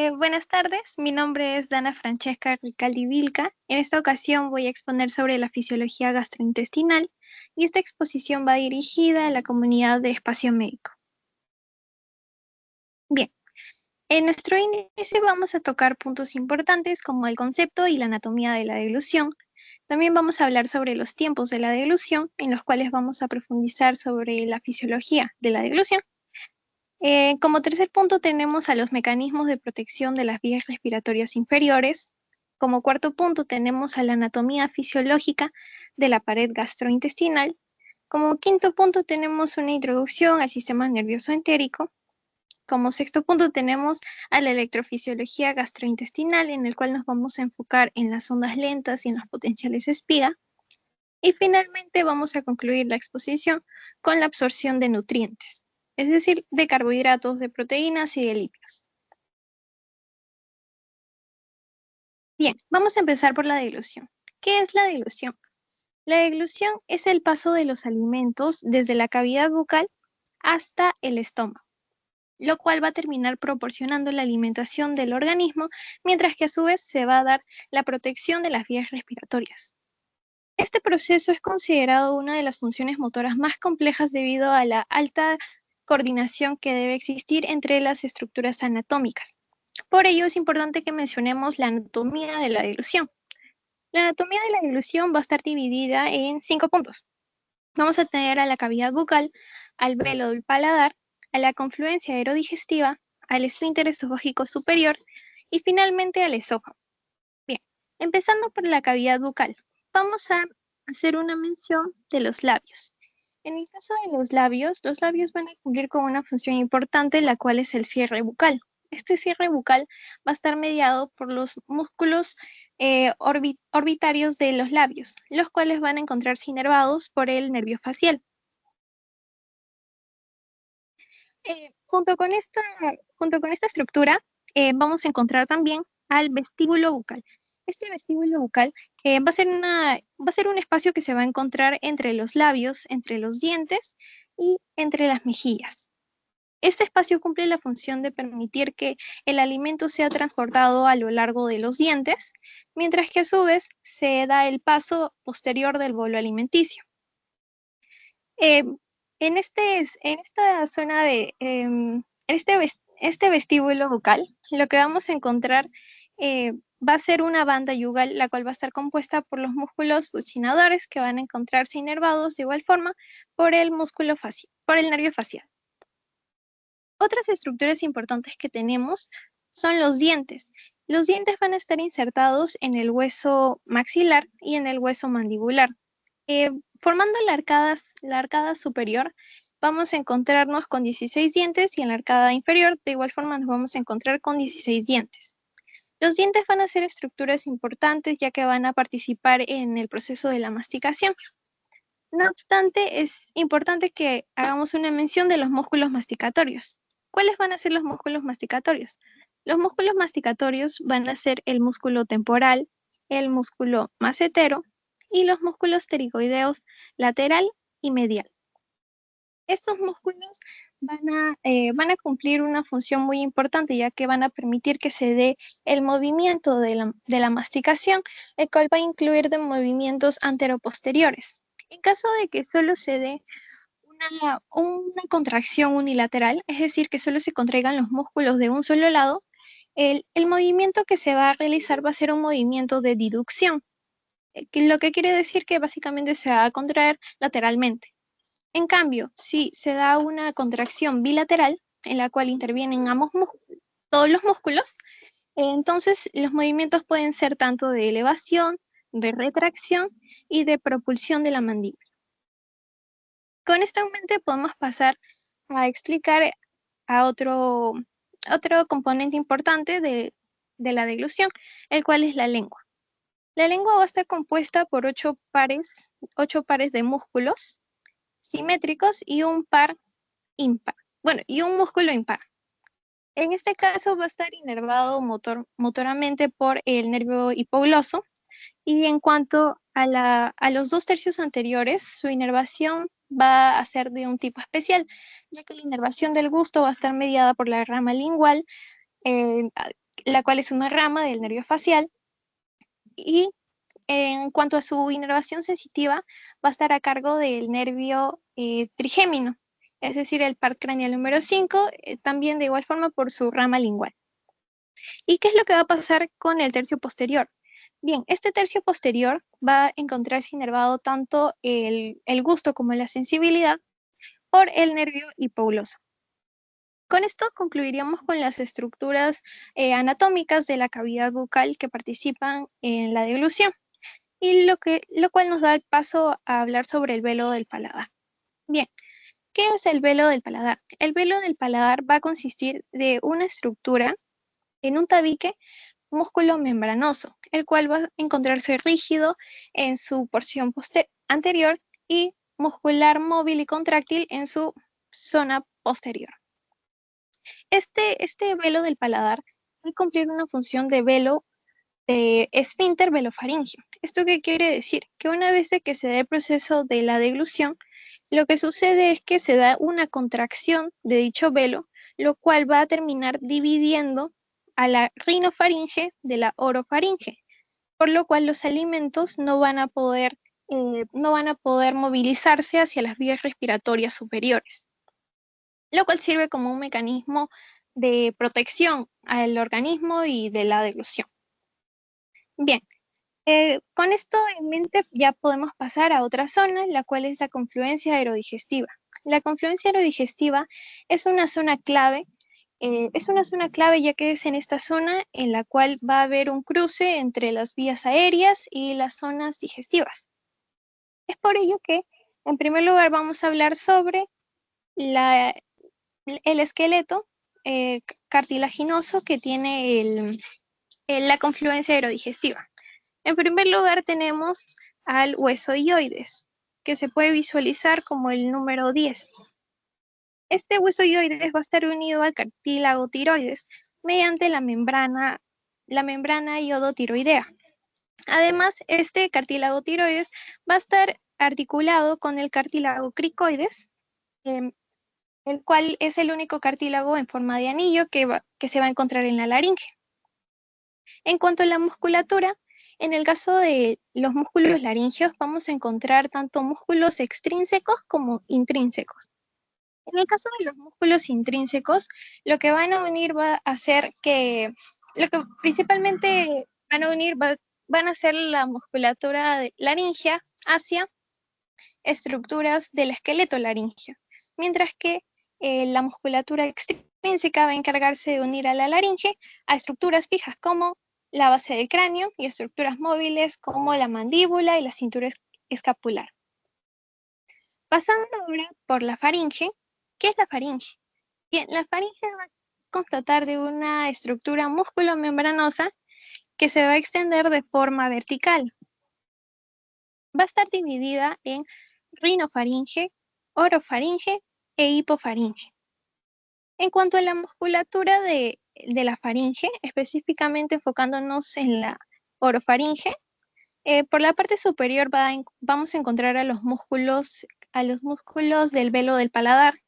Buenas tardes, mi nombre es Dana Francesca Ricaldi Vilca. En esta ocasión voy a exponer sobre la fisiología gastrointestinal y esta exposición va dirigida a la comunidad de espacio médico. Bien, en nuestro índice vamos a tocar puntos importantes como el concepto y la anatomía de la deglución. También vamos a hablar sobre los tiempos de la deglución, en los cuales vamos a profundizar sobre la fisiología de la deglución. Como tercer punto tenemos a los mecanismos de protección de las vías respiratorias inferiores. Como cuarto punto tenemos a la anatomía fisiológica de la pared gastrointestinal. Como quinto punto tenemos una introducción al sistema nervioso entérico. Como sexto punto tenemos a la electrofisiología gastrointestinal, en el cual nos vamos a enfocar en las ondas lentas y en los potenciales espiga. Y finalmente vamos a concluir la exposición con la absorción de nutrientes, es decir, de carbohidratos, de proteínas y de lípidos. Bien, vamos a empezar por la deglución. ¿Qué es la deglución? La deglución es el paso de los alimentos desde la cavidad bucal hasta el estómago, lo cual va a terminar proporcionando la alimentación del organismo, mientras que a su vez se va a dar la protección de las vías respiratorias. Este proceso es considerado una de las funciones motoras más complejas debido a la alta coordinación que debe existir entre las estructuras anatómicas. Por ello es importante que mencionemos la anatomía de la deglución. La anatomía de la deglución va a estar dividida en 5 puntos. Vamos a tener a la cavidad bucal, al velo del paladar, a la confluencia aerodigestiva, al esfínter esofágico superior y finalmente al esófago. Bien, empezando por la cavidad bucal, vamos a hacer una mención de los labios. En el caso de los labios van a cumplir con una función importante, la cual es el cierre bucal. Este cierre bucal va a estar mediado por los músculos orbitarios de los labios, los cuales van a encontrarse inervados por el nervio facial. Junto con esta estructura, vamos a encontrar también al vestíbulo bucal. Este vestíbulo bucal va a ser un espacio que se va a encontrar entre los labios, entre los dientes y entre las mejillas. Este espacio cumple la función de permitir que el alimento sea transportado a lo largo de los dientes, mientras que a su vez se da el paso posterior del bolo alimenticio. Eh, en esta zona este vestíbulo bucal, lo que vamos a encontrar va a ser una banda yugal, la cual va a estar compuesta por los músculos buccinadores que van a encontrarse inervados de igual forma por el músculo facial, por el nervio facial. Otras estructuras importantes que tenemos son los dientes. Los dientes van a estar insertados en el hueso maxilar y en el hueso mandibular. Formando la arcada superior, vamos a encontrarnos con 16 dientes y en la arcada inferior, de igual forma, nos vamos a encontrar con 16 dientes. Los dientes van a ser estructuras importantes ya que van a participar en el proceso de la masticación. No obstante, es importante que hagamos una mención de los músculos masticatorios. ¿Cuáles van a ser los músculos masticatorios? Los músculos masticatorios van a ser el músculo temporal, el músculo macetero y los músculos pterigoideos lateral y medial. Estos músculos van a cumplir una función muy importante, ya que van a permitir que se dé el movimiento de la masticación, el cual va a incluir de movimientos anteroposteriores. En caso de que solo se dé una contracción unilateral, es decir, que solo se contraigan los músculos de un solo lado, el movimiento que se va a realizar va a ser un movimiento de diducción, lo que quiere decir que básicamente se va a contraer lateralmente. En cambio, si se da una contracción bilateral, en la cual intervienen todos los músculos, entonces los movimientos pueden ser tanto de elevación, de retracción y de propulsión de la mandíbula. Con esto en mente podemos pasar a explicar a otro componente importante de la deglución, el cual es la lengua. La lengua va a estar compuesta por 8 pares de músculos simétricos y un par impar. Bueno, y un músculo impar. En este caso va a estar inervado motoramente por el nervio hipogloso. Y en cuanto a los 2/3 anteriores, su inervación va a ser de un tipo especial, ya que la inervación del gusto va a estar mediada por la rama lingual, la cual es una rama del nervio facial. Y en cuanto a su inervación sensitiva, va a estar a cargo del nervio trigémino, es decir, el par craneal número 5, también de igual forma por su rama lingual. ¿Y qué es lo que va a pasar con el tercio posterior? Bien, este tercio posterior va a encontrarse inervado tanto el gusto como la sensibilidad por el nervio hipogloso. Con esto concluiríamos con las estructuras anatómicas de la cavidad bucal que participan en la deglución, y lo cual nos da el paso a hablar sobre el velo del paladar. Bien, ¿qué es el velo del paladar? El velo del paladar va a consistir de una estructura en un tabique músculo membranoso, el cual va a encontrarse rígido en su porción anterior y muscular móvil y contráctil en su zona posterior. Este velo del paladar va a cumplir una función de velo de esfínter velofaringio. ¿Esto qué quiere decir? Que una vez de que se da el proceso de la deglución, lo que sucede es que se da una contracción de dicho velo, lo cual va a terminar dividiendo a la rinofaringe de la orofaringe, por lo cual los alimentos no van a poder movilizarse hacia las vías respiratorias superiores, lo cual sirve como un mecanismo de protección al organismo y de la deglución. Bien, con esto en mente ya podemos pasar a otra zona, la cual es la confluencia aerodigestiva. La confluencia aerodigestiva es una zona clave, ya que es en esta zona en la cual va a haber un cruce entre las vías aéreas y las zonas digestivas. Es por ello que, en primer lugar, vamos a hablar sobre el esqueleto cartilaginoso que tiene la confluencia aerodigestiva. En primer lugar tenemos al hueso hioides, que se puede visualizar como el número 10. Este hueso hioides va a estar unido al cartílago tiroides mediante la membrana iodotiroidea. Además, este cartílago tiroides va a estar articulado con el cartílago cricoides, el cual es el único cartílago en forma de anillo que se va a encontrar en la laringe. En cuanto a la musculatura, en el caso de los músculos laringeos vamos a encontrar tanto músculos extrínsecos como intrínsecos. En el caso de los músculos intrínsecos, lo que van a unir va a ser lo que principalmente van a unir van a ser la musculatura laringea hacia estructuras del esqueleto laringeo, mientras que la musculatura extrínseca va a encargarse de unir a la laringe a estructuras fijas como la base del cráneo y estructuras móviles como la mandíbula y la cintura escapular. Pasando ahora por la faringe, ¿qué es la faringe? Bien, la faringe va a constatar de una estructura músculo-membranosa que se va a extender de forma vertical. Va a estar dividida en rinofaringe, orofaringe e hipofaringe. En cuanto a la musculatura de la faringe, específicamente enfocándonos en la orofaringe, por la parte superior vamos a encontrar a los músculos del velo del paladar.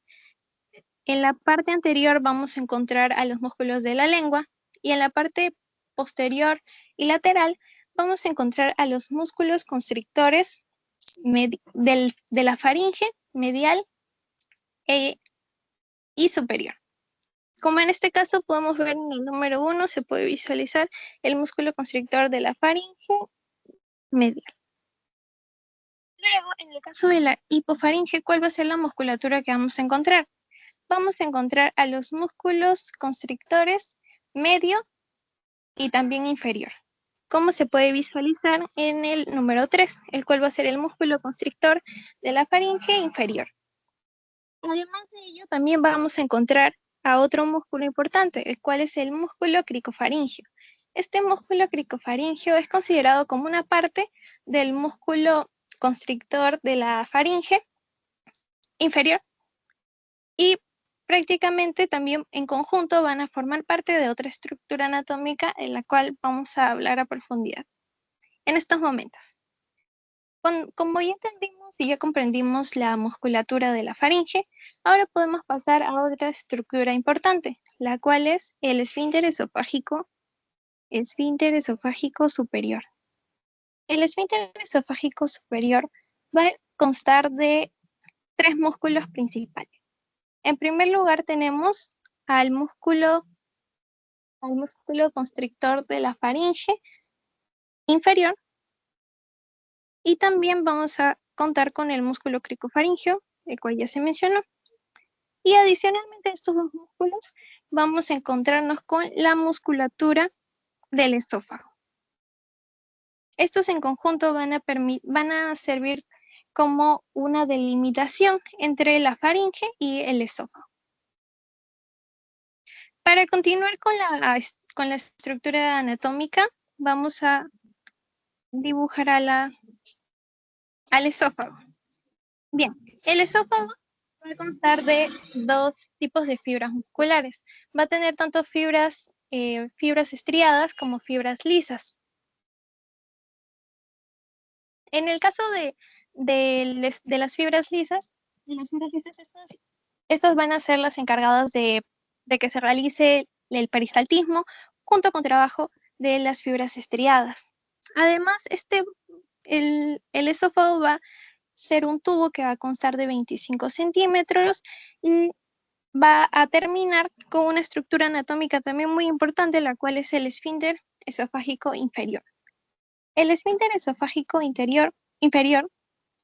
En la parte anterior vamos a encontrar a los músculos de la lengua, y en la parte posterior y lateral vamos a encontrar a los músculos constrictores de la faringe medial y superior. Como en este caso podemos ver en el número 1, se puede visualizar el músculo constrictor de la faringe medial. Luego, en el caso de la hipofaringe, ¿cuál va a ser la musculatura que vamos a encontrar? Vamos a encontrar a los músculos constrictores medio y también inferior, como se puede visualizar en el número 3, el cual va a ser el músculo constrictor de la faringe inferior. Además de ello, también vamos a encontrar a otro músculo importante, el cual es el músculo cricofaringio. Este músculo cricofaringio es considerado como una parte del músculo constrictor de la faringe inferior, y prácticamente también en conjunto van a formar parte de otra estructura anatómica en la cual vamos a hablar a profundidad en estos momentos. Como ya entendimos y ya comprendimos la musculatura de la faringe, ahora podemos pasar a otra estructura importante, la cual es el esfínter esofágico esfínter esofágico superior. El esfínter esofágico superior va a constar de 3 músculos principales. En primer lugar tenemos al músculo constrictor de la faringe inferior, y también vamos a contar con el músculo cricofaringeo, el cual ya se mencionó. Y adicionalmente a estos dos músculos vamos a encontrarnos con la musculatura del esófago. Estos en conjunto van a servir como una delimitación entre la faringe y el esófago. Para continuar con la estructura anatómica, vamos a dibujar al esófago. Bien, el esófago va a constar de 2 tipos de fibras musculares. Va a tener tanto fibras estriadas como fibras lisas. En el caso de las fibras lisas, estas van a ser las encargadas de que se realice el peristaltismo junto con trabajo de las fibras estriadas. Además, el esófago va a ser un tubo que va a constar de 25 centímetros y va a terminar con una estructura anatómica también muy importante, la cual es el esfínter esofágico inferior. El esfínter esofágico inferior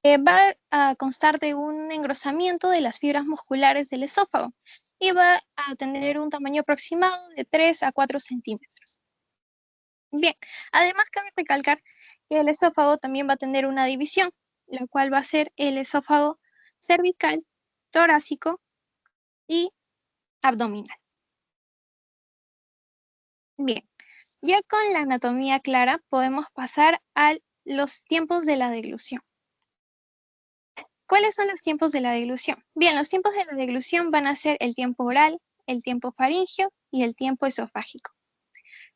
va a constar de un engrosamiento de las fibras musculares del esófago y va a tener un tamaño aproximado de 3 a 4 centímetros. Bien, además cabe recalcar que el esófago también va a tener una división, la cual va a ser el esófago cervical, torácico y abdominal. Bien, ya con la anatomía clara podemos pasar a los tiempos de la deglución. ¿Cuáles son los tiempos de la deglución? Bien, los tiempos de la deglución van a ser el tiempo oral, el tiempo faríngeo y el tiempo esofágico.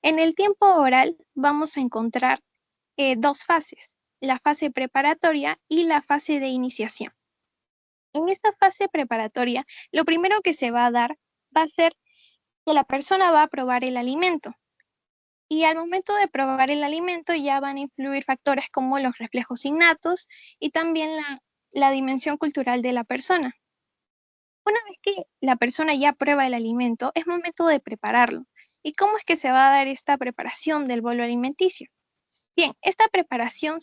En el tiempo oral vamos a encontrar 2 fases, la fase preparatoria y la fase de iniciación. En esta fase preparatoria, lo primero que se va a dar va a ser que la persona va a probar el alimento. Y al momento de probar el alimento ya van a influir factores como los reflejos innatos y también la dimensión cultural de la persona. Una vez que la persona ya prueba el alimento, es momento de prepararlo. ¿Y cómo es que se va a dar esta preparación del bolo alimenticio? Bien, esta preparación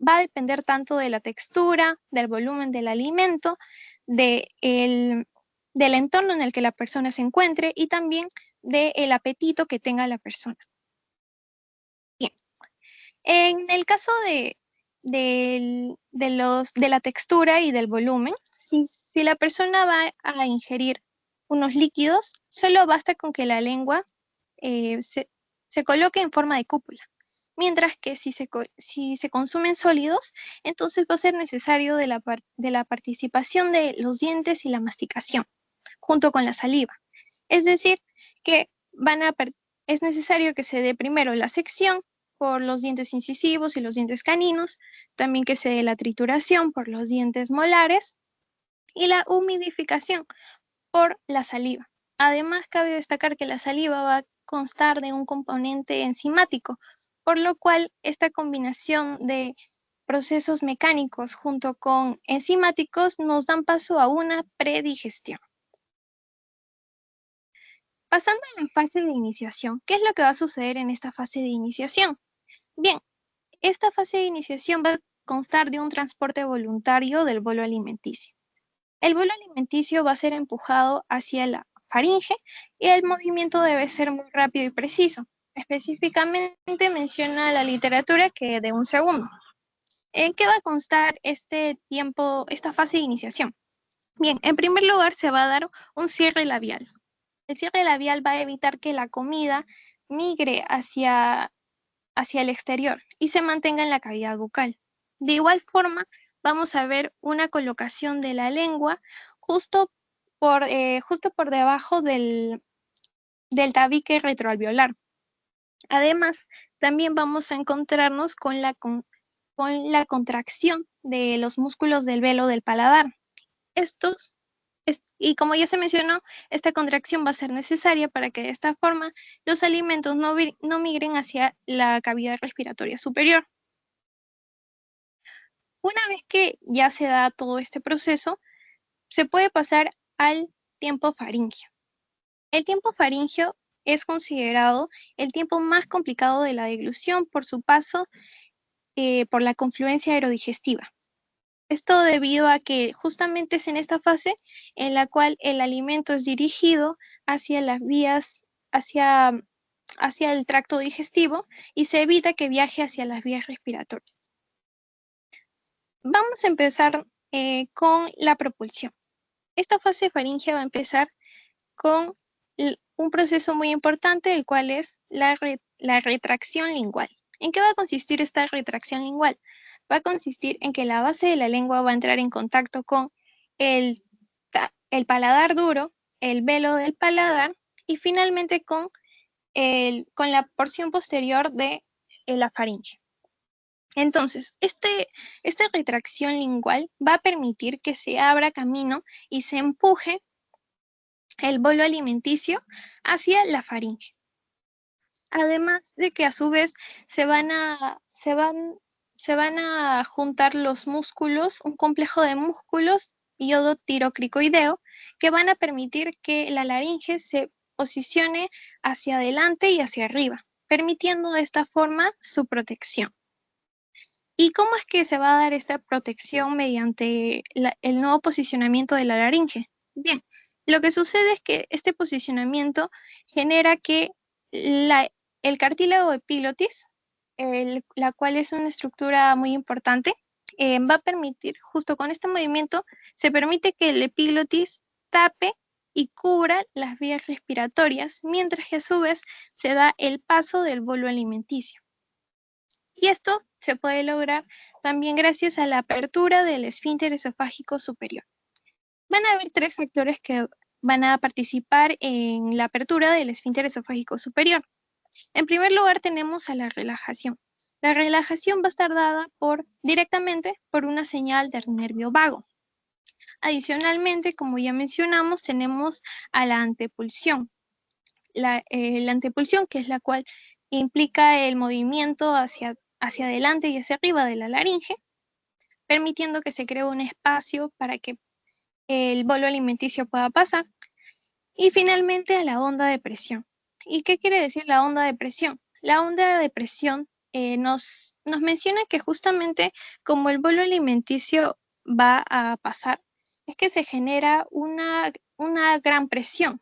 va a depender tanto de la textura, del volumen del alimento, del entorno en el que la persona se encuentre y también del apetito que tenga la persona. Bien, en el caso de la textura y del volumen, si la persona va a ingerir unos líquidos, solo basta con que la lengua se coloque en forma de cúpula. Mientras que si se consumen sólidos, entonces va a ser necesario de la participación de los dientes y la masticación, junto con la saliva. Es decir, que es necesario que se dé primero la sección por los dientes incisivos y los dientes caninos, también que se dé la trituración por los dientes molares y la humidificación por la saliva. Además, cabe destacar que la saliva va a constar de un componente enzimático, por lo cual esta combinación de procesos mecánicos junto con enzimáticos nos dan paso a una predigestión. Pasando a la fase de iniciación, ¿qué es lo que va a suceder en esta fase de iniciación? Bien, esta fase de iniciación va a constar de un transporte voluntario del bolo alimenticio. El bolo alimenticio va a ser empujado hacia la faringe y el movimiento debe ser muy rápido y preciso. Específicamente menciona la literatura que de 1 segundo. ¿En qué va a constar esta fase de iniciación? Bien, en primer lugar se va a dar un cierre labial. El cierre labial va a evitar que la comida migre hacia el exterior y se mantenga en la cavidad bucal. De igual forma, vamos a ver una colocación de la lengua justo por debajo del tabique retroalveolar. Además, también vamos a encontrarnos con la contracción de los músculos del velo del paladar. Estos Y como ya se mencionó, esta contracción va a ser necesaria para que de esta forma los alimentos no migren hacia la cavidad respiratoria superior. Una vez que ya se da todo este proceso, se puede pasar al tiempo faríngeo. El tiempo faríngeo es considerado el tiempo más complicado de la deglución por su paso por la confluencia aerodigestiva. Esto debido a que justamente es en esta fase en la cual el alimento es dirigido hacia las vías, hacia el tracto digestivo y se evita que viaje hacia las vías respiratorias. Vamos a empezar con la propulsión. Esta fase faríngea va a empezar con un proceso muy importante, el cual es la retracción lingual. ¿En qué va a consistir esta retracción lingual? Va a consistir en que la base de la lengua va a entrar en contacto con el paladar duro, el velo del paladar y finalmente con la porción posterior de la faringe. Entonces, esta retracción lingual va a permitir que se abra camino y se empuje el bolo alimenticio hacia la faringe. Además de que a su vez se van a juntar los músculos, un complejo de músculos iodotirocricoideo, que van a permitir que la laringe se posicione hacia adelante y hacia arriba, permitiendo de esta forma su protección. ¿Y cómo es que se va a dar esta protección mediante el nuevo posicionamiento de la laringe? Bien, lo que sucede es que este posicionamiento genera que el cartílago epiglotis, la cual es una estructura muy importante, va a permitir, justo con este movimiento, se permite que el epiglotis tape y cubra las vías respiratorias, mientras que a su vez se da el paso del bolo alimenticio. Y esto se puede lograr también gracias a la apertura del esfínter esofágico superior. Van a haber 3 factores que van a participar en la apertura del esfínter esofágico superior. En primer lugar tenemos a la relajación. La relajación va a estar dada directamente por una señal del nervio vago. Adicionalmente, como ya mencionamos, tenemos a la antepulsión. La antepulsión, que es la cual implica el movimiento hacia adelante y hacia arriba de la laringe, permitiendo que se cree un espacio para que el bolo alimenticio pueda pasar. Y finalmente a la onda de presión. ¿Y qué quiere decir la onda de presión? La onda de presión nos menciona que justamente como el bolo alimenticio va a pasar, es que se genera una gran presión,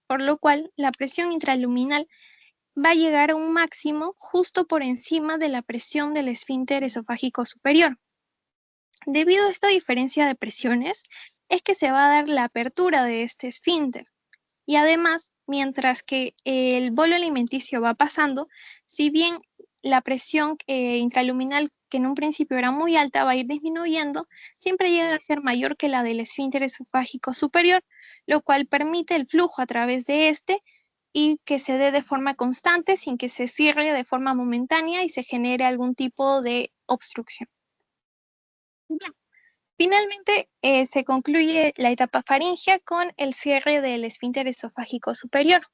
por lo cual la presión intraluminal va a llegar a un máximo justo por encima de la presión del esfínter esofágico superior. Debido a esta diferencia de presiones, es que se va a dar la apertura de este esfínter. Y además, mientras que el bolo alimenticio va pasando, si bien la presión intraluminal, que en un principio era muy alta, va a ir disminuyendo, siempre llega a ser mayor que la del esfínter esofágico superior, lo cual permite el flujo a través de este y que se dé de forma constante sin que se cierre de forma momentánea y se genere algún tipo de obstrucción. Bien. Finalmente, se concluye la etapa faríngea con el cierre del esfínter esofágico superior,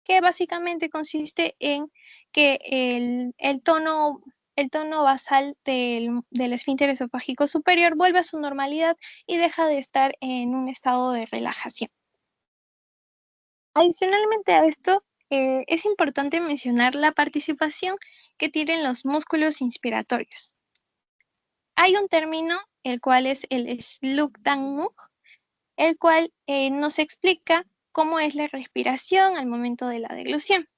que básicamente consiste en que el tono basal del esfínter esofágico superior vuelve a su normalidad y deja de estar en un estado de relajación. Adicionalmente a esto, es importante mencionar la participación que tienen los músculos inspiratorios. Hay un término, el cual es el Slukdanmuk, el cual nos explica cómo es la respiración al momento de la deglución.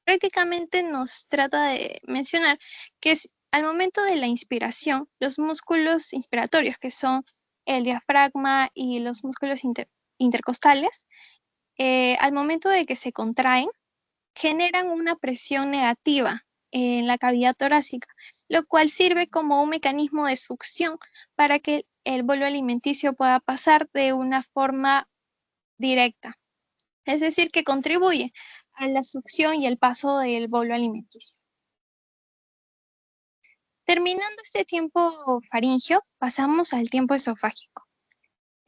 Prácticamente nos trata de mencionar que al momento de la inspiración, los músculos inspiratorios, que son el diafragma y los músculos intercostales, al momento de que se contraen, generan una presión negativa en la cavidad torácica, lo cual sirve como un mecanismo de succión para que el bolo alimenticio pueda pasar de una forma directa. Es decir, que contribuye a la succión y el paso del bolo alimenticio. Terminando este tiempo faríngeo, pasamos al tiempo esofágico,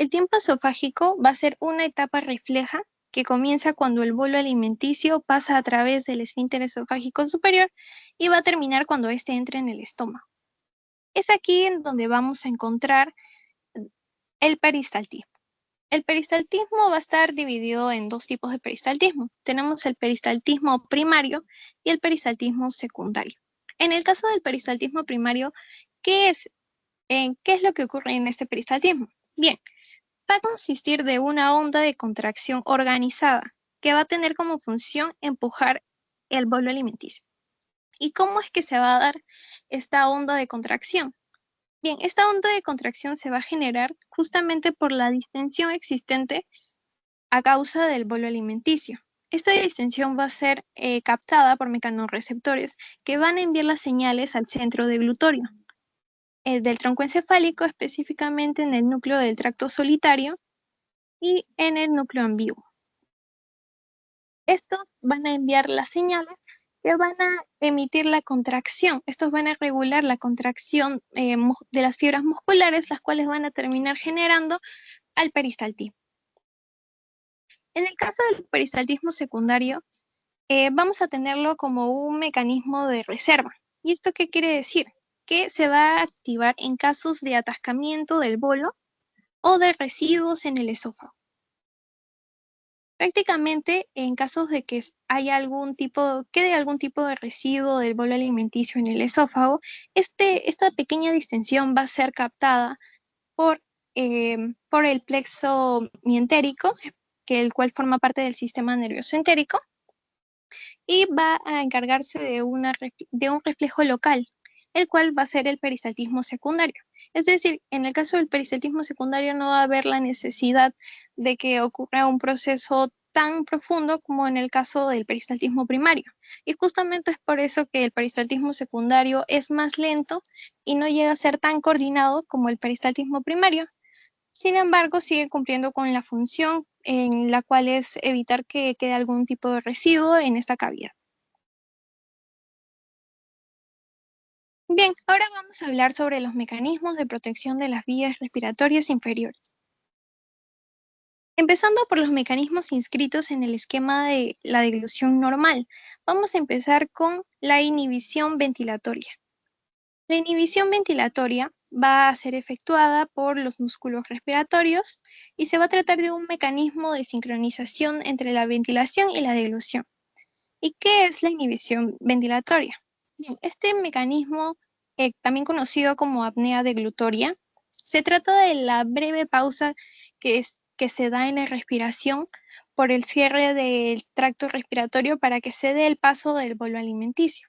El tiempo esofágico va a ser una etapa refleja que comienza cuando el bolo alimenticio pasa a través del esfínter esofágico superior y va a terminar cuando éste entre en el estómago. Es aquí en donde vamos a encontrar el peristaltismo. El peristaltismo va a estar dividido en dos tipos de peristaltismo. Tenemos el peristaltismo primario y el peristaltismo secundario. En el caso del peristaltismo primario, ¿qué es lo que ocurre en este peristaltismo? Bien, va a consistir de una onda de contracción organizada que va a tener como función empujar el bolo alimenticio. ¿Y cómo es que se va a dar esta onda de contracción? Bien, esta onda de contracción se va a generar justamente por la distensión existente a causa del bolo alimenticio. Esta distensión va a ser captada por mecanorreceptores que van a enviar las señales al centro del glutorio, del tronco encefálico, específicamente en el núcleo del tracto solitario y en el núcleo ambiguo. Estos van a enviar las señales que van a emitir la contracción. Estos van a regular la contracción de las fibras musculares, las cuales van a terminar generando al peristaltismo. En el caso del peristaltismo secundario, vamos a tenerlo como un mecanismo de reserva. ¿Y esto qué quiere decir? Que se va a activar en casos de atascamiento del bolo o de residuos en el esófago. Prácticamente en casos de que haya quede algún tipo de residuo del bolo alimenticio en el esófago, esta pequeña distensión va a ser captada por el plexo mientérico, el cual forma parte del sistema nervioso entérico, y va a encargarse de un reflejo local, el cual va a ser el peristaltismo secundario. Es decir, en el caso del peristaltismo secundario no va a haber la necesidad de que ocurra un proceso tan profundo como en el caso del peristaltismo primario. Y justamente es por eso que el peristaltismo secundario es más lento y no llega a ser tan coordinado como el peristaltismo primario. Sin embargo, sigue cumpliendo con la función en la cual es evitar que quede algún tipo de residuo en esta cavidad. Bien, ahora vamos a hablar sobre los mecanismos de protección de las vías respiratorias inferiores. Empezando por los mecanismos inscritos en el esquema de la deglución normal, vamos a empezar con la inhibición ventilatoria. La inhibición ventilatoria va a ser efectuada por los músculos respiratorios y se va a tratar de un mecanismo de sincronización entre la ventilación y la deglución. ¿Y qué es la inhibición ventilatoria? Bien, este mecanismo, también conocido como apnea deglutoria, se trata de la breve pausa que se da en la respiración por el cierre del tracto respiratorio para que se dé el paso del bolo alimenticio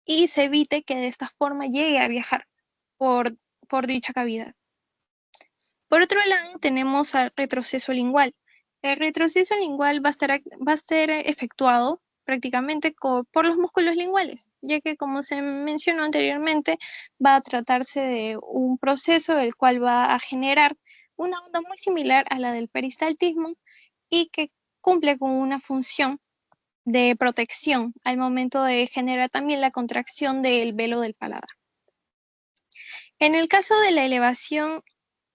y se evite que de esta forma llegue a viajar por dicha cavidad. Por otro lado, tenemos al retroceso lingual. El retroceso lingual va a ser efectuado prácticamente por los músculos linguales, ya que como se mencionó anteriormente, va a tratarse de un proceso el cual va a generar una onda muy similar a la del peristaltismo y que cumple con una función de protección al momento de generar también la contracción del velo del paladar. En el caso de la elevación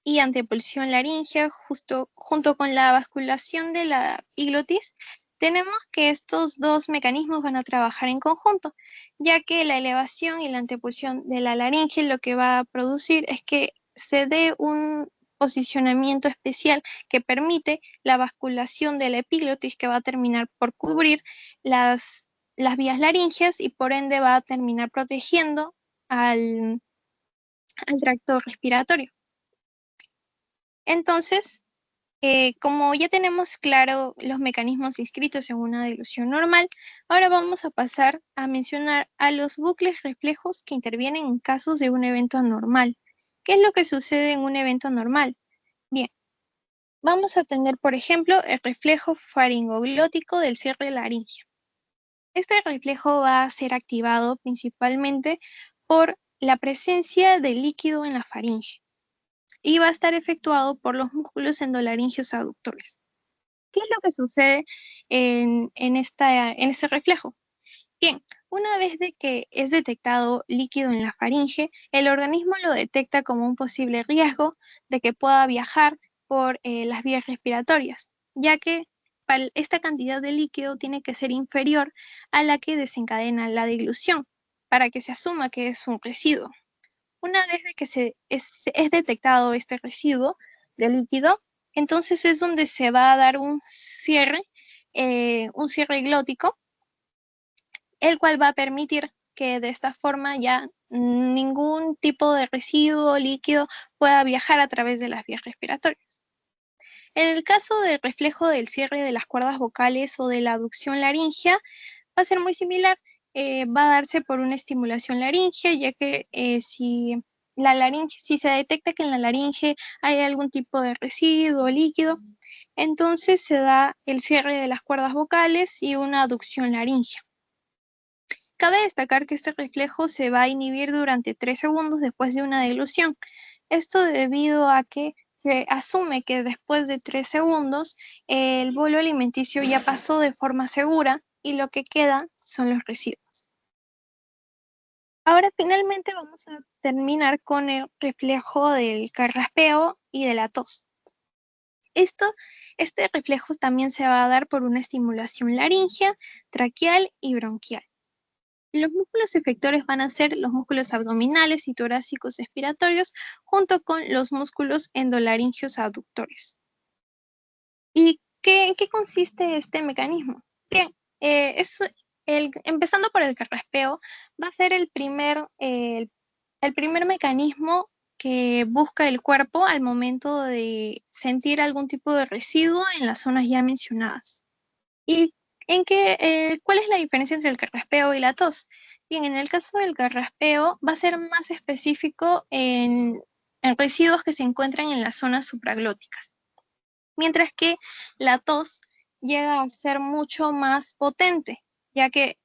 y antepulsión laringea, junto con la basculación de la glotis, tenemos que estos dos mecanismos van a trabajar en conjunto, ya que la elevación y la antepulsión de la laringe lo que va a producir es que se dé un posicionamiento especial que permite la basculación de la epiglotis, que va a terminar por cubrir las vías laringeas y por ende va a terminar protegiendo al tracto respiratorio. Entonces, como ya tenemos claro los mecanismos inscritos en una dilución normal, ahora vamos a pasar a mencionar a los bucles reflejos que intervienen en casos de un evento anormal. ¿Qué es lo que sucede en un evento normal? Bien, vamos a tener, por ejemplo, el reflejo faringoglótico del cierre laríngeo. Este reflejo va a ser activado principalmente por la presencia de líquido en la faringe y va a estar efectuado por los músculos endolaringeos aductores. ¿Qué es lo que sucede en este reflejo? Bien, una vez de que es detectado líquido en la faringe, el organismo lo detecta como un posible riesgo de que pueda viajar por las vías respiratorias, ya que esta cantidad de líquido tiene que ser inferior a la que desencadena la dilución, para que se asuma que es un residuo. Una vez de que es detectado este residuo de líquido, entonces es donde se va a dar un cierre glótico, el cual va a permitir que de esta forma ya ningún tipo de residuo líquido pueda viajar a través de las vías respiratorias. En el caso del reflejo del cierre de las cuerdas vocales o de la aducción laringea, va a ser muy similar. Va a darse por una estimulación laringea, ya que si se detecta que en la laringe hay algún tipo de residuo líquido, entonces se da el cierre de las cuerdas vocales y una aducción laringea. Cabe destacar que este reflejo se va a inhibir durante 3 segundos después de una dilución. Esto debido a que se asume que después de 3 segundos el bolo alimenticio ya pasó de forma segura y lo que queda son los residuos. Ahora finalmente vamos a terminar con el reflejo del carraspeo y de la tos. Este reflejo también se va a dar por una estimulación laringea, traqueal y bronquial. Los músculos efectores van a ser los músculos abdominales y torácicos expiratorios junto con los músculos endolaringeos aductores. ¿Y en qué consiste este mecanismo? Bien, empezando por el carraspeo, va a ser el primer mecanismo que busca el cuerpo al momento de sentir algún tipo de residuo en las zonas ya mencionadas. ¿Y cuál es la diferencia entre el carraspeo y la tos? Bien, en el caso del carraspeo va a ser más específico en residuos que se encuentran en las zonas supraglóticas, mientras que la tos llega a ser mucho más potente, ya que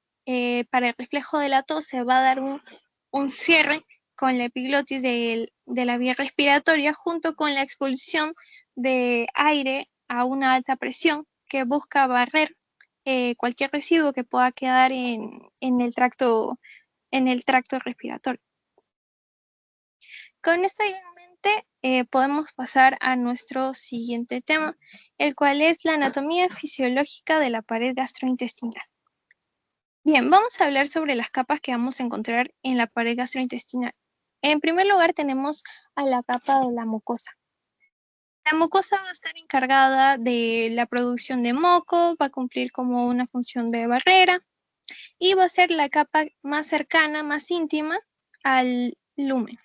para el reflejo de la tos se va a dar un cierre con la epiglotis de la vía respiratoria junto con la expulsión de aire a una alta presión que busca barrer cualquier residuo que pueda quedar en el tracto respiratorio. Con esto en mente, podemos pasar a nuestro siguiente tema, el cual es la anatomía fisiológica de la pared gastrointestinal. Bien, vamos a hablar sobre las capas que vamos a encontrar en la pared gastrointestinal. En primer lugar tenemos a la capa de la mucosa. La mucosa va a estar encargada de la producción de moco, va a cumplir como una función de barrera y va a ser la capa más cercana, más íntima al lumen.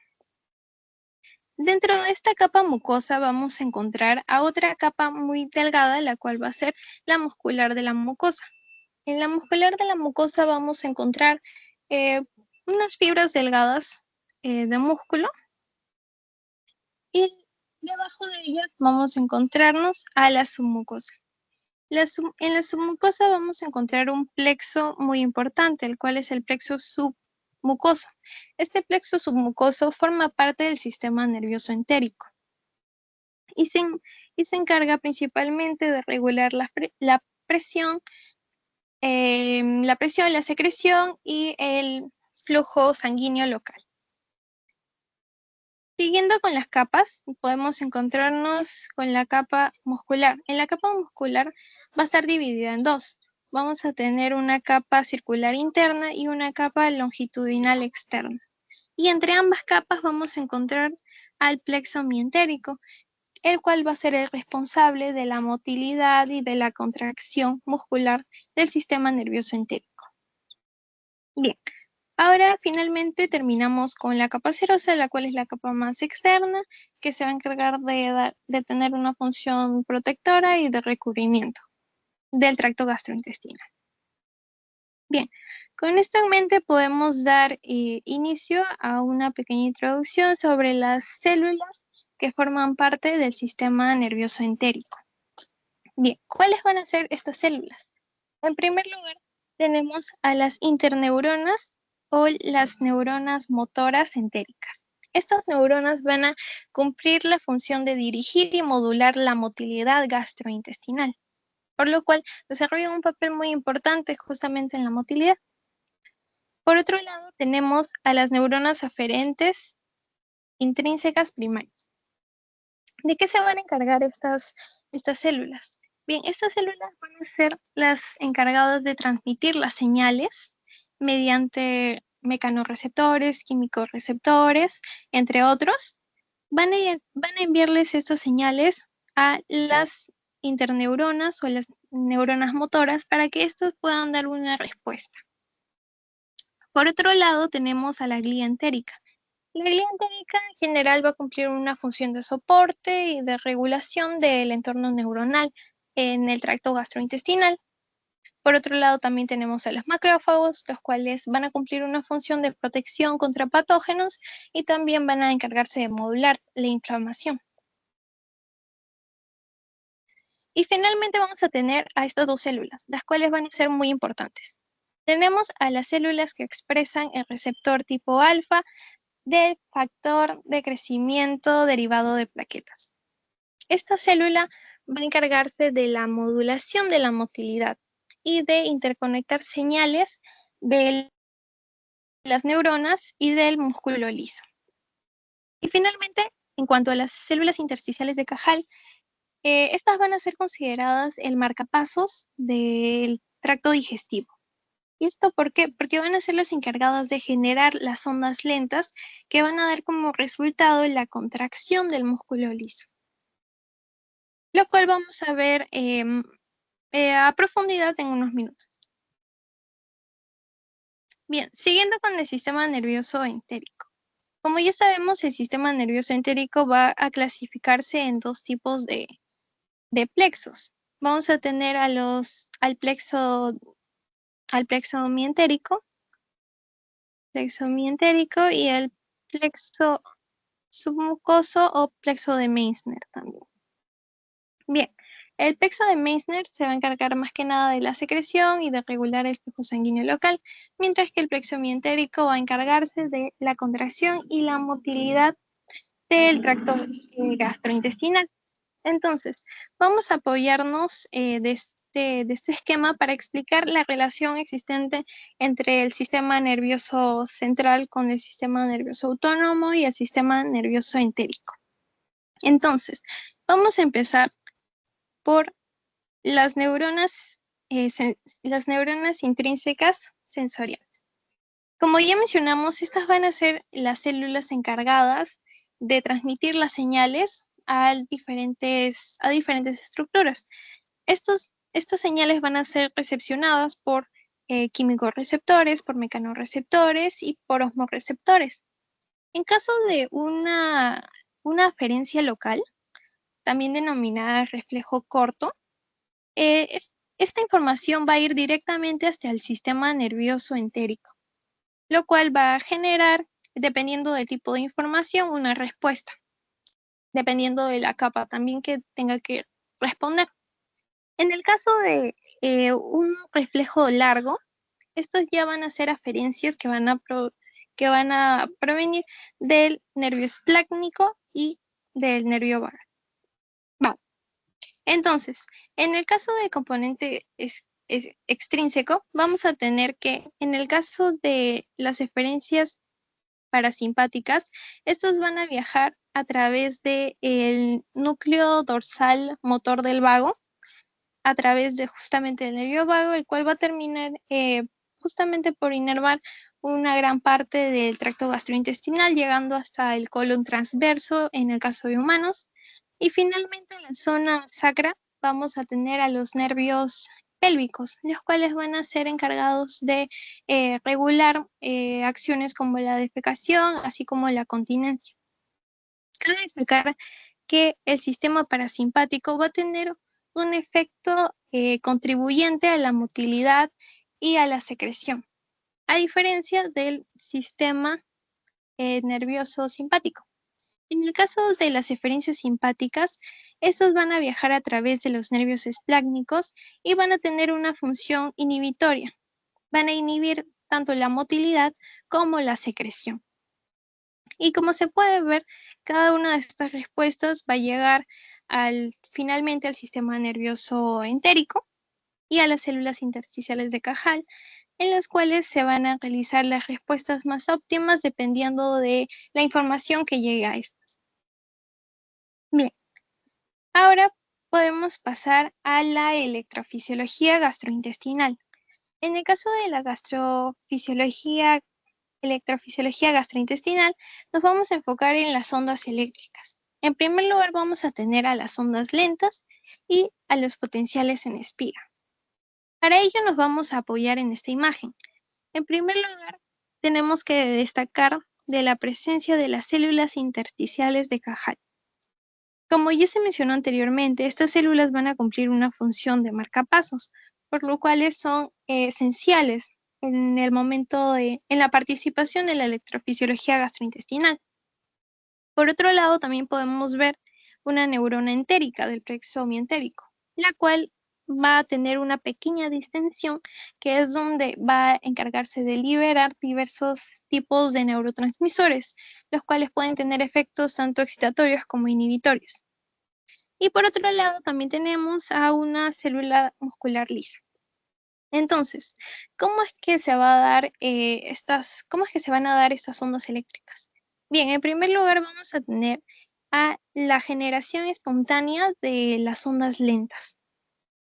Dentro de esta capa mucosa vamos a encontrar a otra capa muy delgada, la cual va a ser la muscular de la mucosa. En la muscular de la mucosa vamos a encontrar unas fibras delgadas de músculo y debajo de ellas vamos a encontrarnos a la submucosa. En la submucosa vamos a encontrar un plexo muy importante, el cual es el plexo submucoso. Este plexo submucoso forma parte del sistema nervioso entérico y se encarga principalmente de regular la presión, la secreción y el flujo sanguíneo local. Siguiendo con las capas, podemos encontrarnos con la capa muscular. En la capa muscular va a estar dividida en dos. Vamos a tener una capa circular interna y una capa longitudinal externa. Y entre ambas capas vamos a encontrar al plexo mientérico, el cual va a ser el responsable de la motilidad y de la contracción muscular del sistema nervioso entérico. Bien, ahora finalmente terminamos con la capa serosa, la cual es la capa más externa, que se va a encargar de tener una función protectora y de recubrimiento del tracto gastrointestinal. Bien, con esto en mente podemos dar inicio a una pequeña introducción sobre las células que forman parte del sistema nervioso entérico. Bien, ¿cuáles van a ser estas células? En primer lugar, tenemos a las interneuronas o las neuronas motoras entéricas. Estas neuronas van a cumplir la función de dirigir y modular la motilidad gastrointestinal, por lo cual desarrollan un papel muy importante justamente en la motilidad. Por otro lado, tenemos a las neuronas aferentes intrínsecas primarias. ¿De qué se van a encargar estas células? Bien, estas células van a ser las encargadas de transmitir las señales mediante mecanorreceptores, químico-receptores, entre otros. Van a enviarles estas señales a las interneuronas o a las neuronas motoras para que éstas puedan dar una respuesta. Por otro lado, tenemos a la glía entérica. La glía entérica en general va a cumplir una función de soporte y de regulación del entorno neuronal en el tracto gastrointestinal. Por otro lado, también tenemos a los macrófagos, los cuales van a cumplir una función de protección contra patógenos y también van a encargarse de modular la inflamación. Y finalmente vamos a tener a estas dos células, las cuales van a ser muy importantes. Tenemos a las células que expresan el receptor tipo alfa del factor de crecimiento derivado de plaquetas. Esta célula va a encargarse de la modulación de la motilidad y de interconectar señales de las neuronas y del músculo liso. Y finalmente, en cuanto a las células intersticiales de Cajal, estas van a ser consideradas el marcapasos del tracto digestivo. ¿Y esto por qué? Porque van a ser las encargadas de generar las ondas lentas que van a dar como resultado la contracción del músculo liso, lo cual vamos a ver a profundidad en unos minutos. Bien, siguiendo con el sistema nervioso entérico. Como ya sabemos, el sistema nervioso entérico va a clasificarse en dos tipos de plexos. Vamos a tener al plexo mientérico y el plexo submucoso o plexo de Meissner también. Bien, el plexo de Meissner se va a encargar más que nada de la secreción y de regular el flujo sanguíneo local, mientras que el plexo mientérico va a encargarse de la contracción y la motilidad del tracto gastrointestinal. Entonces, vamos a apoyarnos de este esquema para explicar la relación existente entre el sistema nervioso central con el sistema nervioso autónomo y el sistema nervioso entérico. Entonces, vamos a empezar por las neuronas intrínsecas sensoriales. Como ya mencionamos, estas van a ser las células encargadas de transmitir las señales a diferentes estructuras. Estas señales van a ser recepcionadas por químico-receptores, por mecanorreceptores y por osmoreceptores. En caso de una aferencia local, también denominada reflejo corto, esta información va a ir directamente hasta el sistema nervioso entérico, lo cual va a generar, dependiendo del tipo de información, una respuesta, dependiendo de la capa también que tenga que responder. En el caso de un reflejo largo, estos ya van a ser aferencias que van a provenir del nervio esplácnico y del nervio vagal. Entonces, en el caso del componente extrínseco, vamos a tener que, en el caso de las eferencias parasimpáticas, estos van a viajar a través del núcleo dorsal motor del vago, a través de justamente el nervio vago, el cual va a terminar justamente por inervar una gran parte del tracto gastrointestinal, llegando hasta el colon transverso en el caso de humanos. Y finalmente en la zona sacra vamos a tener a los nervios pélvicos, los cuales van a ser encargados de regular acciones como la defecación, así como la continencia. Cabe destacar que el sistema parasimpático va a tener un efecto contribuyente a la motilidad y a la secreción, a diferencia del sistema nervioso simpático. En el caso de las eferencias simpáticas, estas van a viajar a través de los nervios esplácnicos y van a tener una función inhibitoria. Van a inhibir tanto la motilidad como la secreción. Y como se puede ver, cada una de estas respuestas va a llegar finalmente al sistema nervioso entérico y a las células intersticiales de Cajal, en las cuales se van a realizar las respuestas más óptimas dependiendo de la información que llegue a estas. Bien, Ahora podemos pasar a la electrofisiología gastrointestinal. En el caso de la electrofisiología gastrointestinal, nos vamos a enfocar en las ondas eléctricas. En primer lugar, vamos a tener a las ondas lentas y a los potenciales en espiga. Para ello nos vamos a apoyar en esta imagen. En primer lugar, tenemos que destacar de la presencia de las células intersticiales de Cajal. Como ya se mencionó anteriormente, estas células van a cumplir una función de marcapasos, por lo cual son esenciales en el momento en la participación de la electrofisiología gastrointestinal. Por otro lado, también podemos ver una neurona entérica del plexo mientérico, la cual va a tener una pequeña distensión que es donde va a encargarse de liberar diversos tipos de neurotransmisores, los cuales pueden tener efectos tanto excitatorios como inhibitorios. Y por otro lado, también tenemos a una célula muscular lisa. Entonces, ¿cómo es que se va a dar cómo es que se van a dar estas ondas eléctricas? Bien, en primer lugar vamos a tener a la generación espontánea de las ondas lentas.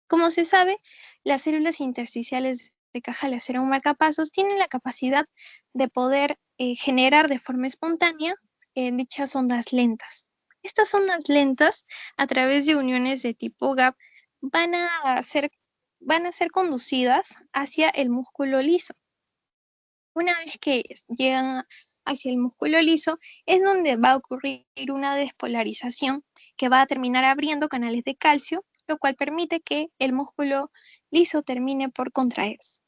Como se sabe, las células intersticiales de caja lacera o marcapasos tienen la capacidad de poder generar de forma espontánea dichas ondas lentas. Estas ondas lentas, a través de uniones de tipo gap, van a ser, van a ser conducidas hacia el músculo liso. Una vez que llegan hacia el músculo liso, es donde va a ocurrir una despolarización que va a terminar abriendo canales de calcio, lo cual permite que el músculo liso termine por contraerse.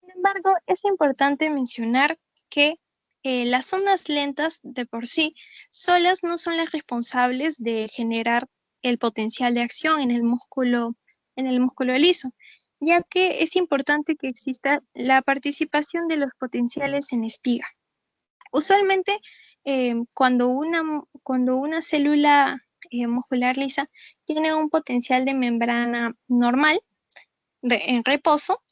Sin embargo, es importante mencionar que las ondas lentas de por sí solas no son las responsables de generar el potencial de acción en el músculo liso, ya que es importante que exista la participación de los potenciales en espiga. Usualmente, cuando una célula muscular lisa tiene un potencial de membrana normal en reposo,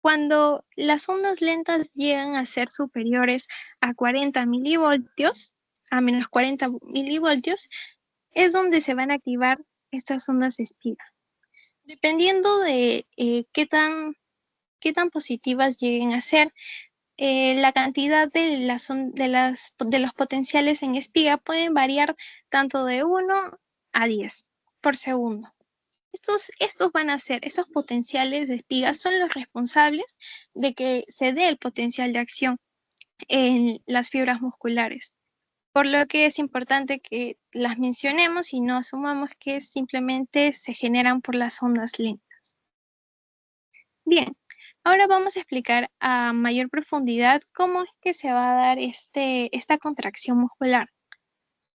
cuando las ondas lentas llegan a ser superiores a 40 milivoltios, a menos 40 milivoltios, es donde se van a activar estas ondas de espiga. Dependiendo de qué tan positivas lleguen a ser, la cantidad de los potenciales en espiga pueden variar tanto de 1 a 10 por segundo. Estos van a ser, esos potenciales de espiga son los responsables de que se dé el potencial de acción en las fibras musculares. Por lo que es importante que las mencionemos y no asumamos que simplemente se generan por las ondas lentas. Bien, ahora vamos a explicar a mayor profundidad cómo es que se va a dar esta contracción muscular.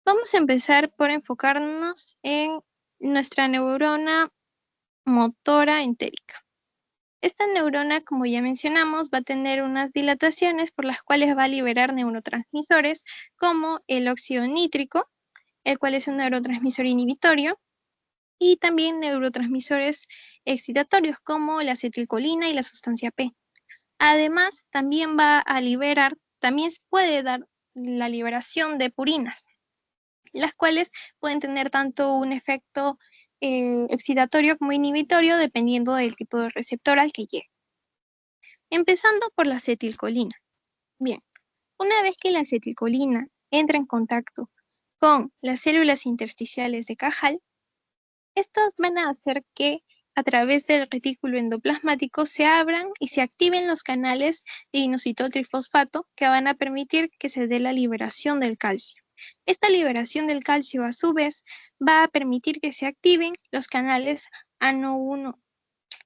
Vamos a empezar por enfocarnos en nuestra neurona motora entérica. Esta neurona, como ya mencionamos, va a tener unas dilataciones por las cuales va a liberar neurotransmisores como el óxido nítrico, el cual es un neurotransmisor inhibitorio, y también neurotransmisores excitatorios como la acetilcolina y la sustancia P. Además, también va a liberar, también puede dar la liberación de purinas, las cuales pueden tener tanto un efecto excitatorio como inhibitorio dependiendo del tipo de receptor al que llegue. Empezando por la acetilcolina. Bien, una vez que la acetilcolina entra en contacto con las células intersticiales de Cajal, estas van a hacer que a través del retículo endoplasmático se abran y se activen los canales de inositol trifosfato que van a permitir que se dé la liberación del calcio. Esta liberación del calcio, a su vez, va a permitir que se activen los canales ANO 1,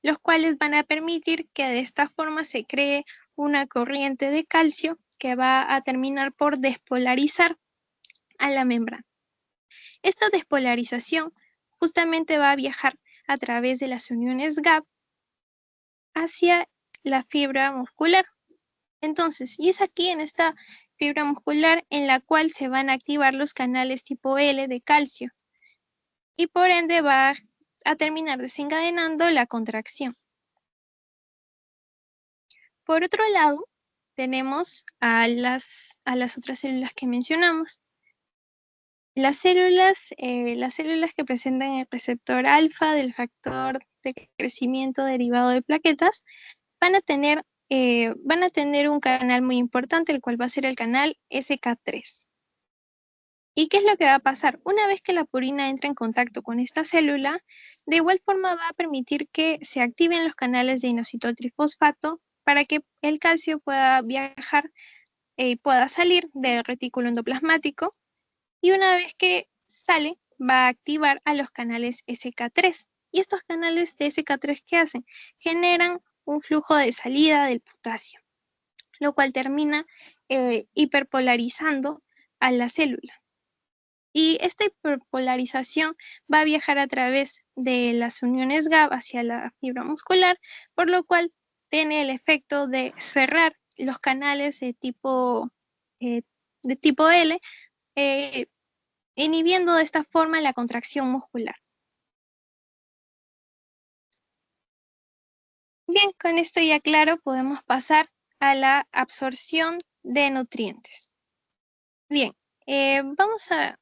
los cuales van a permitir que de esta forma se cree una corriente de calcio que va a terminar por despolarizar a la membrana. Esta despolarización justamente va a viajar a través de las uniones GAP hacia la fibra muscular. Entonces, y es aquí en esta fibra muscular en la cual se van a activar los canales tipo L de calcio y por ende va a terminar desencadenando la contracción. Por otro lado, tenemos a las otras células que mencionamos. las células que presentan el receptor alfa del factor de crecimiento derivado de plaquetas van a tener un canal muy importante, el cual va a ser el canal SK3. ¿Y qué es lo que va a pasar? Una vez que la purina entra en contacto con esta célula, de igual forma va a permitir que se activen los canales de inositol trifosfato para que el calcio pueda viajar y pueda salir del retículo endoplasmático, y una vez que sale va a activar a los canales SK3. ¿Y estos canales de SK3 qué hacen? Generan un flujo de salida del potasio, lo cual termina hiperpolarizando a la célula. Y esta hiperpolarización va a viajar a través de las uniones GAP hacia la fibra muscular, por lo cual tiene el efecto de cerrar los canales eh, de tipo L, eh, inhibiendo de esta forma la contracción muscular. Bien, con esto ya claro, podemos pasar a la absorción de nutrientes. Bien, vamos a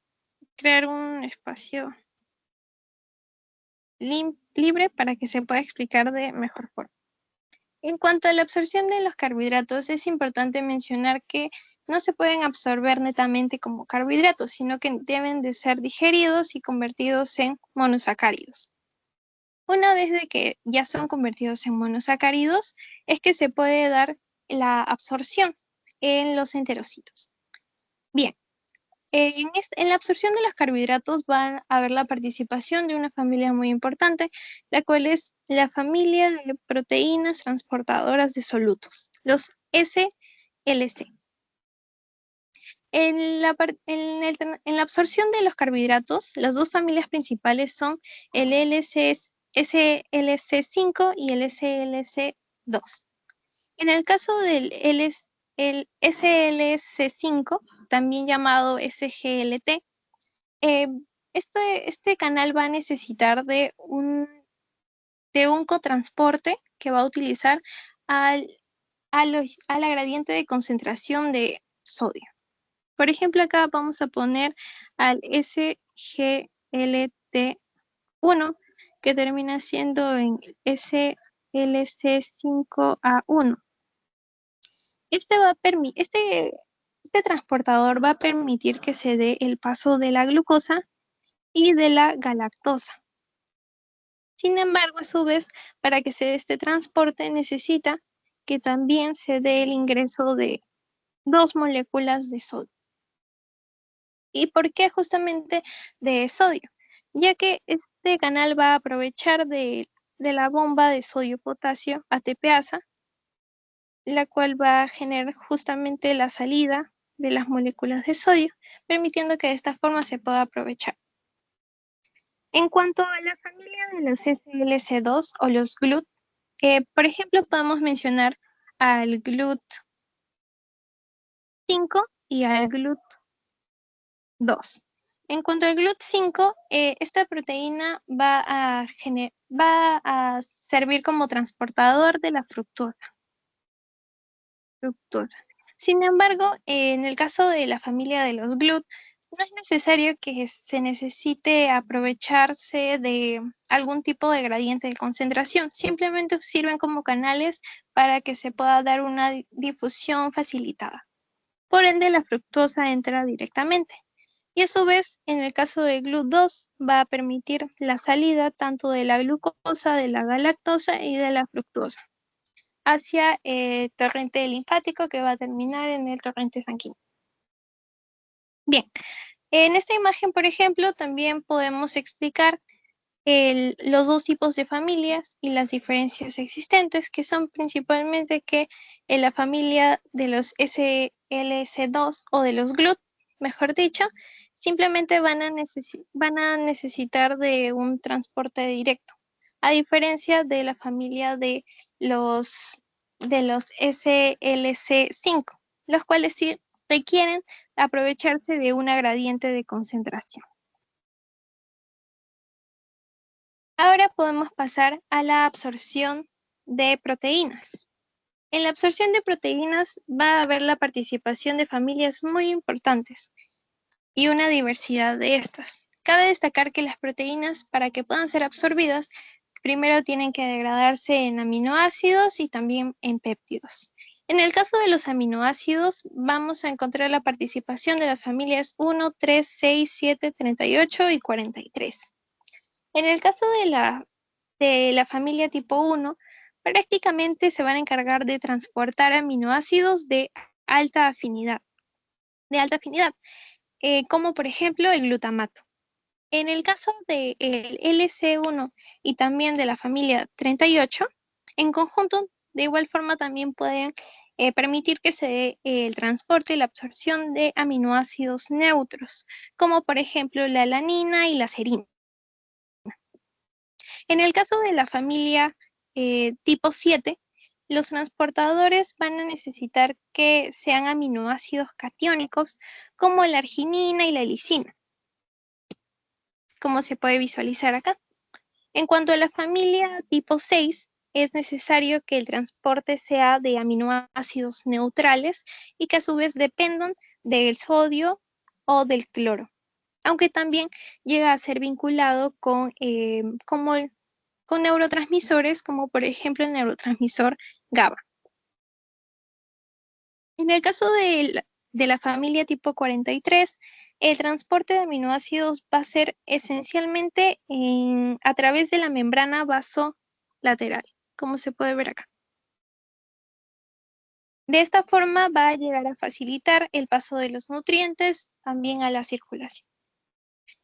crear un espacio libre para que se pueda explicar de mejor forma. En cuanto a la absorción de los carbohidratos, es importante mencionar que no se pueden absorber netamente como carbohidratos, sino que deben de ser digeridos y convertidos en monosacáridos. Una vez de que ya son convertidos en monosacáridos, es que se puede dar la absorción en los enterocitos. Bien, en la absorción de los carbohidratos va a haber la participación de una familia muy importante, la cual es la familia de proteínas transportadoras de solutos, los SLC. En la absorción de los carbohidratos, las dos familias principales son el SLC5 y el SLC2. En el caso del el SLC5, también llamado SGLT, eh, este canal va a necesitar de un cotransporte que va a utilizar a la gradiente de concentración de sodio. Por ejemplo, acá vamos a poner al SGLT1, que termina siendo en SLC5A1. Este transportador va a permitir que se dé el paso de la glucosa y de la galactosa. Sin embargo, a su vez, para que se dé este transporte necesita que también se dé el ingreso de dos moléculas de sodio. ¿Y por qué justamente de sodio? Ya que este canal va a aprovechar de la bomba de sodio-potasio ATPasa, la cual va a generar justamente la salida de las moléculas de sodio, permitiendo que de esta forma se pueda aprovechar. En cuanto a la familia de los SLC2 o los GLUT, por ejemplo, podemos mencionar al GLUT5 y al GLUT2. En cuanto al GLUT5, esta proteína va a servir como transportador de la fructosa. Sin embargo, en el caso de la familia de los GLUT, no es necesario que se necesite aprovecharse de algún tipo de gradiente de concentración, simplemente sirven como canales para que se pueda dar una difusión facilitada. Por ende, la fructosa entra directamente. Y a su vez, en el caso de GLUT2, va a permitir la salida tanto de la glucosa, de la galactosa y de la fructosa hacia el torrente linfático, que va a terminar en el torrente sanguíneo. Bien, en esta imagen, por ejemplo, también podemos explicar los dos tipos de familias y las diferencias existentes, que son principalmente que en la familia de los SLC2 o de los GLUT, mejor dicho, simplemente van a necesitar de un transporte directo, a diferencia de la familia de los SLC5, los cuales sí requieren aprovecharse de una gradiente de concentración. Ahora podemos pasar a la absorción de proteínas. En la absorción de proteínas va a haber la participación de familias muy importantes, y una diversidad de estas. Cabe destacar que las proteínas, para que puedan ser absorbidas, primero tienen que degradarse en aminoácidos y también en péptidos. En el caso de los aminoácidos, vamos a encontrar la participación de las familias 1, 3, 6, 7, 38 y 43. En el caso de la familia tipo 1, prácticamente se van a encargar de transportar aminoácidos de alta afinidad, como por ejemplo el glutamato. En el caso del LC1 y también de la familia 38, en conjunto, de igual forma también pueden permitir que se dé el transporte y la absorción de aminoácidos neutros, como por ejemplo la alanina y la serina. En el caso de la familia tipo 7, los transportadores van a necesitar que sean aminoácidos catiónicos como la arginina y la lisina, como se puede visualizar acá. En cuanto a la familia tipo 6, es necesario que el transporte sea de aminoácidos neutrales y que a su vez dependan del sodio o del cloro, aunque también llega a ser vinculado con neurotransmisores como por ejemplo el neurotransmisor GABA. En el caso de la familia tipo 43, el transporte de aminoácidos va a ser esencialmente a través de la membrana vasolateral, como se puede ver acá. De esta forma va a llegar a facilitar el paso de los nutrientes también a la circulación.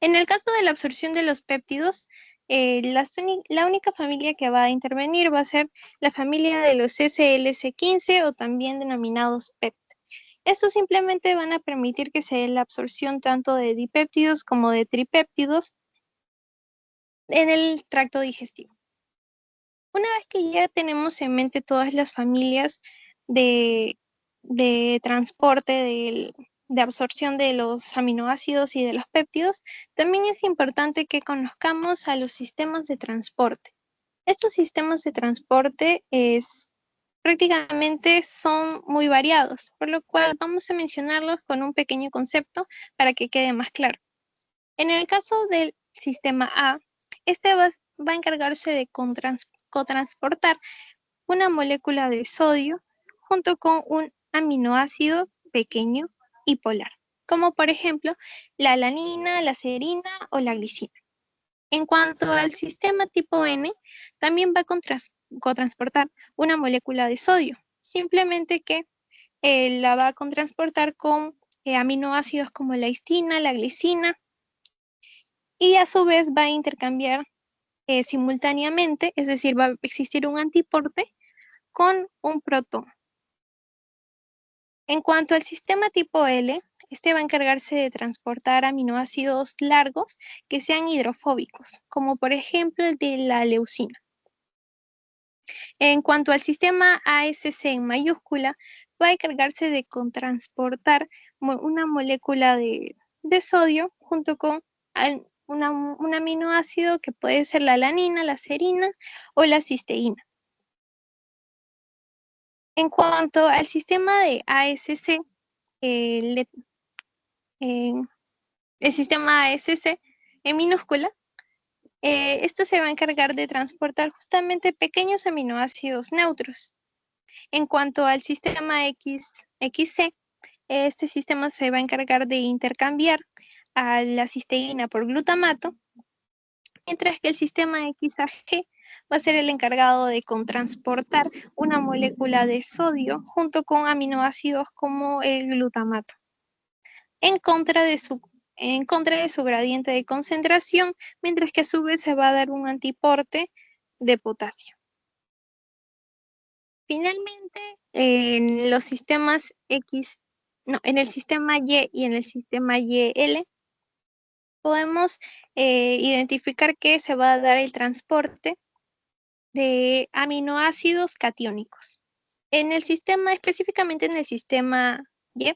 En el caso de la absorción de los péptidos, la única familia que va a intervenir va a ser la familia de los SLC15 o también denominados PEP. Estos simplemente van a permitir que se dé la absorción tanto de dipéptidos como de tripéptidos en el tracto digestivo. Una vez que ya tenemos en mente todas las familias de, de transporte, de absorción de los aminoácidos y de los péptidos, también es importante que conozcamos a los sistemas de transporte. Estos sistemas de transporte prácticamente son muy variados, por lo cual vamos a mencionarlos con un pequeño concepto para que quede más claro. En el caso del sistema A, este va a encargarse de cotransportar una molécula de sodio junto con un aminoácido pequeño y polar, como por ejemplo la alanina, la serina o la glicina. En cuanto al sistema tipo N, también va a cotransportar una molécula de sodio, simplemente que la va a cotransportar con aminoácidos como la histina, la glicina, y a su vez va a intercambiar simultáneamente, es decir, va a existir un antiporte con un protón. En cuanto al sistema tipo L, este va a encargarse de transportar aminoácidos largos que sean hidrofóbicos, como por ejemplo el de la leucina. En cuanto al sistema ASC en mayúscula, va a encargarse de transportar una molécula de sodio junto con un aminoácido que puede ser la alanina, la serina o la cisteína. En cuanto al sistema de ASC, el, el sistema ASC en minúscula, esto se va a encargar de transportar justamente pequeños aminoácidos neutros. En cuanto al sistema XC, este sistema se va a encargar de intercambiar a la cisteína por glutamato, mientras que el sistema XAG va a ser el encargado de transportar una molécula de sodio junto con aminoácidos como el glutamato, en contra de su gradiente de concentración, mientras que a su vez se va a dar un antiporte de potasio. Finalmente, en los sistemas en el sistema Y y en el sistema YL, podemos identificar que se va a dar el transporte de aminoácidos catiónicos. En el sistema, específicamente en el sistema Y,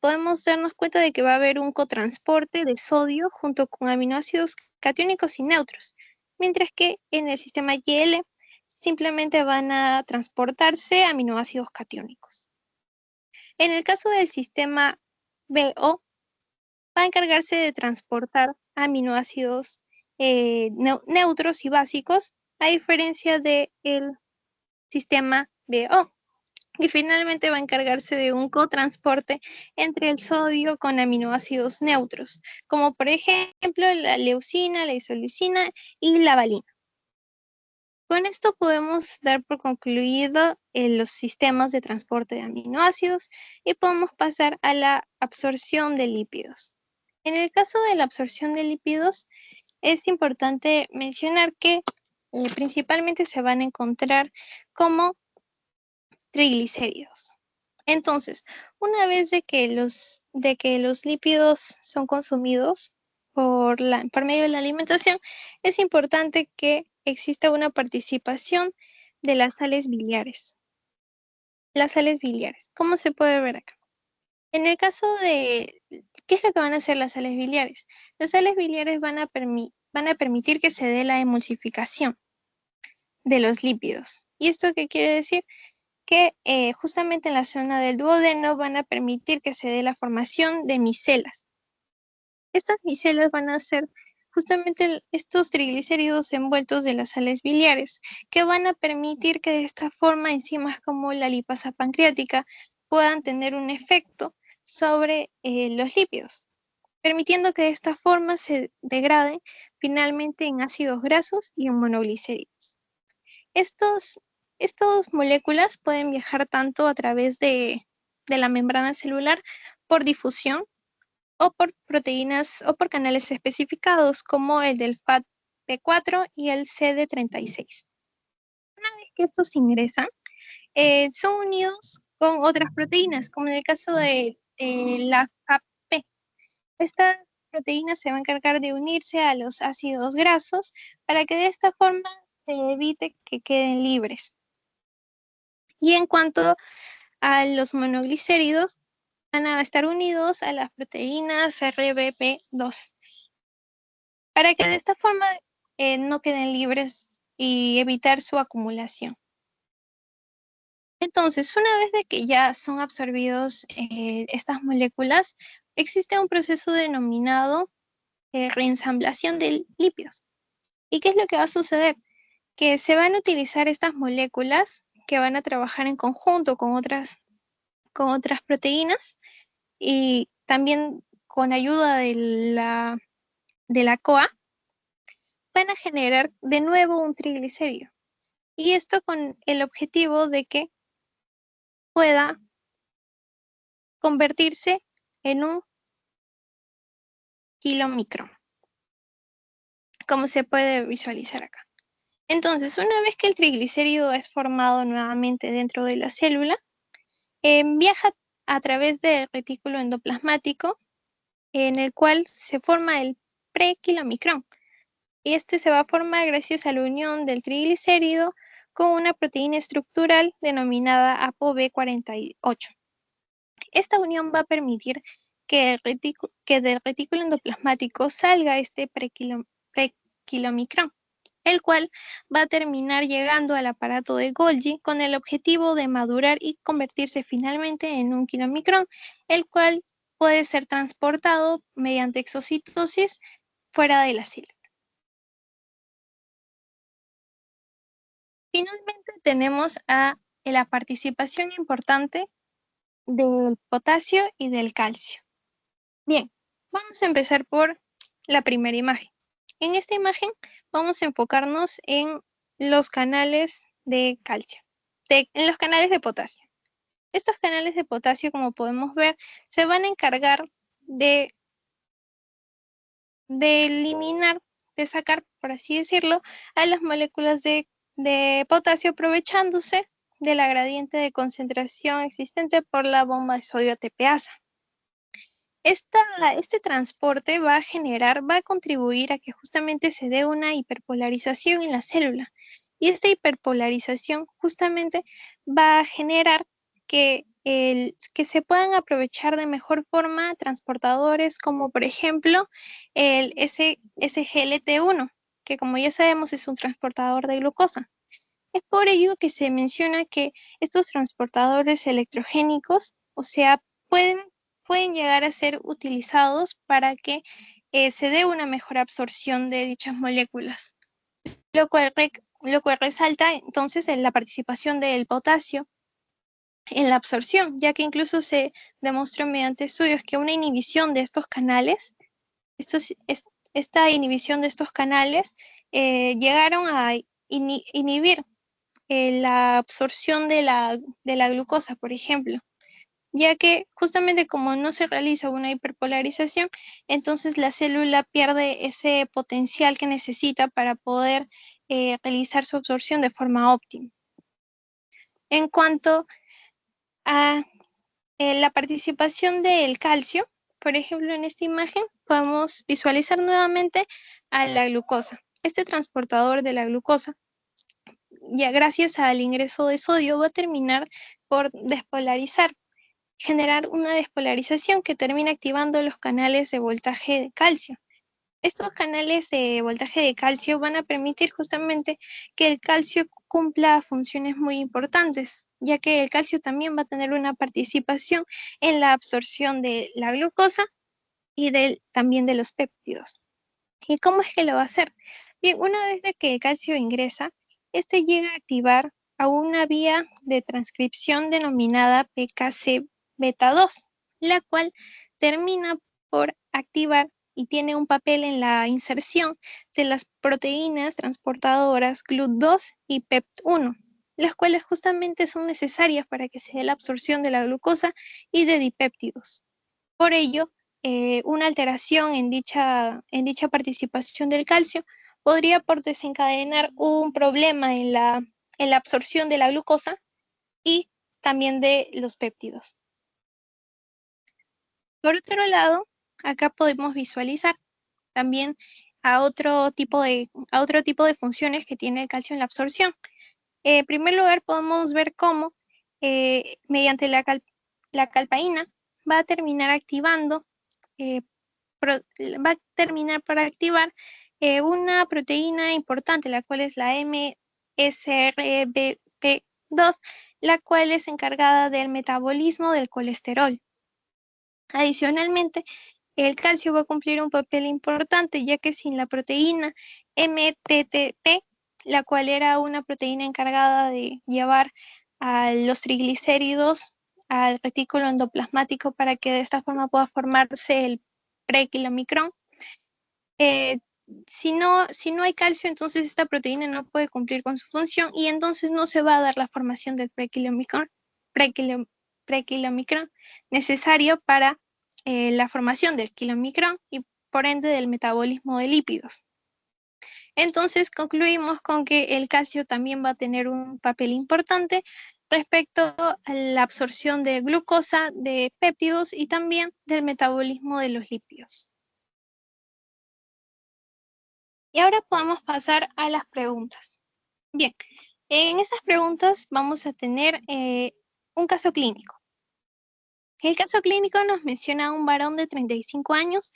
podemos darnos cuenta de que va a haber un cotransporte de sodio junto con aminoácidos catiónicos y neutros, mientras que en el sistema YL simplemente van a transportarse aminoácidos catiónicos. En el caso del sistema BO, va a encargarse de transportar aminoácidos neutros y básicos, a diferencia del sistema BO, y finalmente va a encargarse de un cotransporte entre el sodio con aminoácidos neutros, como por ejemplo la leucina, la isoleucina y la valina. Con esto podemos dar por concluido los sistemas de transporte de aminoácidos y podemos pasar a la absorción de lípidos. En el caso de la absorción de lípidos, es importante mencionar que principalmente se van a encontrar como triglicéridos. Entonces, una vez de que los lípidos son consumidos por medio de la alimentación, es importante que exista una participación de las sales biliares. Las sales biliares, ¿cómo se puede ver acá? En el caso de, ¿qué es lo que van a hacer las sales biliares? Las sales biliares van a permitir que se dé la emulsificación de los lípidos. ¿Y esto qué quiere decir? Que justamente en la zona del duodeno van a permitir que se dé la formación de micelas. Estas micelas van a ser justamente estos triglicéridos envueltos de las sales biliares, que van a permitir que de esta forma enzimas como la lipasa pancreática puedan tener un efecto sobre los lípidos, permitiendo que de esta forma se degraden finalmente en ácidos grasos y en monoglicéridos. Estas moléculas pueden viajar tanto a través de la membrana celular por difusión o por proteínas o por canales especificados como el del FAT-P4 y el CD36. Una vez que estos ingresan, son unidos con otras proteínas, como en el caso de la CAP-P. Estas proteínas se van a encargar de unirse a los ácidos grasos para que de esta forma se evite que queden libres. Y en cuanto a los monoglicéridos, van a estar unidos a las proteínas RBP2, para que de esta forma no queden libres y evitar su acumulación. Entonces, una vez de que ya son absorbidos estas moléculas, existe un proceso denominado reensamblación de lípidos. ¿Y qué es lo que va a suceder? Que se van a utilizar estas moléculas que van a trabajar en conjunto con otras proteínas y también con ayuda de la CoA van a generar de nuevo un triglicérido. Y esto con el objetivo de que pueda convertirse en un kilomicrón, como se puede visualizar acá. Entonces, una vez que el triglicérido es formado nuevamente dentro de la célula, viaja a través del retículo endoplasmático, en el cual se forma el prekilomicrón. Y este se va a formar gracias a la unión del triglicérido con una proteína estructural denominada ApoB48. Esta unión va a permitir que del retículo endoplasmático salga este prekilomicrón, el cual va a terminar llegando al aparato de Golgi con el objetivo de madurar y convertirse finalmente en un kilomicrón, el cual puede ser transportado mediante exocitosis fuera de la célula. Finalmente tenemos a la participación importante del potasio y del calcio. Bien, vamos a empezar por la primera imagen. En esta imagen vamos a enfocarnos en los canales de calcio, en los canales de potasio. Estos canales de potasio, como podemos ver, se van a encargar de eliminar, de sacar, por así decirlo, a las moléculas de potasio, aprovechándose de la gradiente de concentración existente por la bomba de sodio ATPasa. Este transporte va a contribuir a que justamente se dé una hiperpolarización en la célula. Y esta hiperpolarización justamente va a generar que se puedan aprovechar de mejor forma transportadores como por ejemplo el SGLT1, que como ya sabemos es un transportador de glucosa. Es por ello que se menciona que estos transportadores electrogénicos, o sea, pueden pueden llegar a ser utilizados para que se dé una mejor absorción de dichas moléculas, lo cual resalta entonces en la participación del potasio en la absorción, ya que incluso se demostró mediante estudios que una inhibición de estos canales, esta inhibición de estos canales llegaron a inhibir la absorción de la glucosa, por ejemplo, ya que justamente como no se realiza una hiperpolarización, entonces la célula pierde ese potencial que necesita para poder realizar su absorción de forma óptima. En cuanto a la participación del calcio, por ejemplo, en esta imagen podemos visualizar nuevamente a la glucosa. Este transportador de la glucosa, ya gracias al ingreso de sodio, va a terminar por despolarizar, generar una despolarización que termina activando los canales de voltaje de calcio. Estos canales de voltaje de calcio van a permitir justamente que el calcio cumpla funciones muy importantes, ya que el calcio también va a tener una participación en la absorción de la glucosa y también de los péptidos. ¿Y cómo es que lo va a hacer? Bien, una vez de que el calcio ingresa, este llega a activar a una vía de transcripción denominada PKC beta 2, la cual termina por activar y tiene un papel en la inserción de las proteínas transportadoras GLUT2 y PEPT1, las cuales justamente son necesarias para que se dé la absorción de la glucosa y de dipéptidos. Por ello, una alteración en dicha participación del calcio podría por desencadenar un problema en la absorción de la glucosa y también de los péptidos. Por otro lado, acá podemos visualizar también a otro tipo de funciones que tiene el calcio en la absorción. En primer lugar, podemos ver cómo mediante la calpaína va a terminar activando va a terminar por activar una proteína importante, la cual es la MSRBP2, la cual es encargada del metabolismo del colesterol. Adicionalmente, el calcio va a cumplir un papel importante, ya que sin la proteína MTTP, la cual era una proteína encargada de llevar a los triglicéridos al retículo endoplasmático para que de esta forma pueda formarse el prequilomicrón. Si no hay calcio, entonces esta proteína no puede cumplir con su función y entonces no se va a dar la formación del prequilomicrón necesario para la formación del kilomicrón y por ende del metabolismo de lípidos. Entonces concluimos con que el calcio también va a tener un papel importante respecto a la absorción de glucosa, de péptidos y también del metabolismo de los lípidos. Y ahora podemos pasar a las preguntas. Bien, en esas preguntas vamos a tener un caso clínico. El caso clínico nos menciona a un varón de 35 años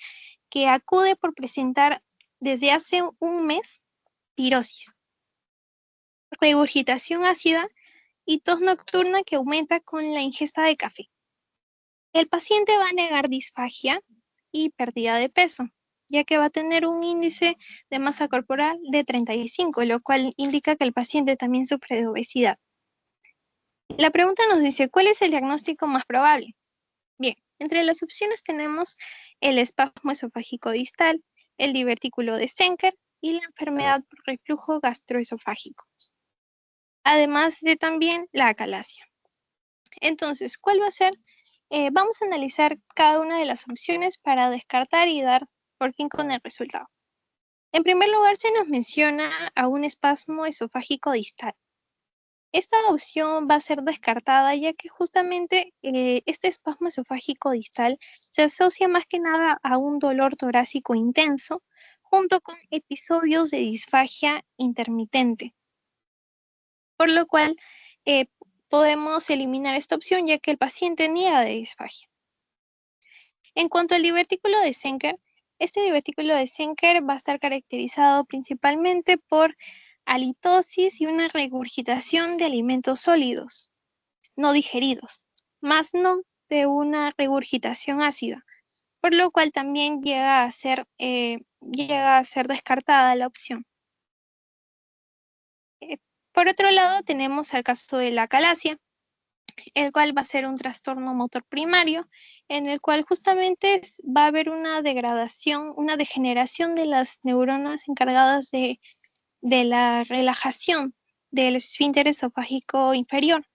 que acude por presentar desde hace un mes pirosis, regurgitación ácida y tos nocturna que aumenta con la ingesta de café. El paciente va a negar disfagia y pérdida de peso, ya que va a tener un índice de masa corporal de 35, lo cual indica que el paciente también sufre de obesidad. La pregunta nos dice, ¿cuál es el diagnóstico más probable? Bien, entre las opciones tenemos el espasmo esofágico distal, el divertículo de Zenker y la enfermedad por reflujo gastroesofágico, además de también la acalasia. Entonces, ¿cuál va a ser? Vamos a analizar cada una de las opciones para descartar y dar por fin con el resultado. En primer lugar, se nos menciona a un espasmo esofágico distal. Esta opción va a ser descartada ya que justamente este espasmo esofágico distal se asocia más que nada a un dolor torácico intenso junto con episodios de disfagia intermitente, por lo cual podemos eliminar esta opción ya que el paciente niega de disfagia. En cuanto al divertículo de Zenker, este divertículo de Zenker va a estar caracterizado principalmente por halitosis y una regurgitación de alimentos sólidos, no digeridos, más no de una regurgitación ácida, por lo cual también llega a ser descartada la opción. Por otro lado, tenemos el caso de la calasia, el cual va a ser un trastorno motor primario, en el cual justamente va a haber una degradación, una degeneración de las neuronas encargadas de la relajación del esfínter esofágico inferior,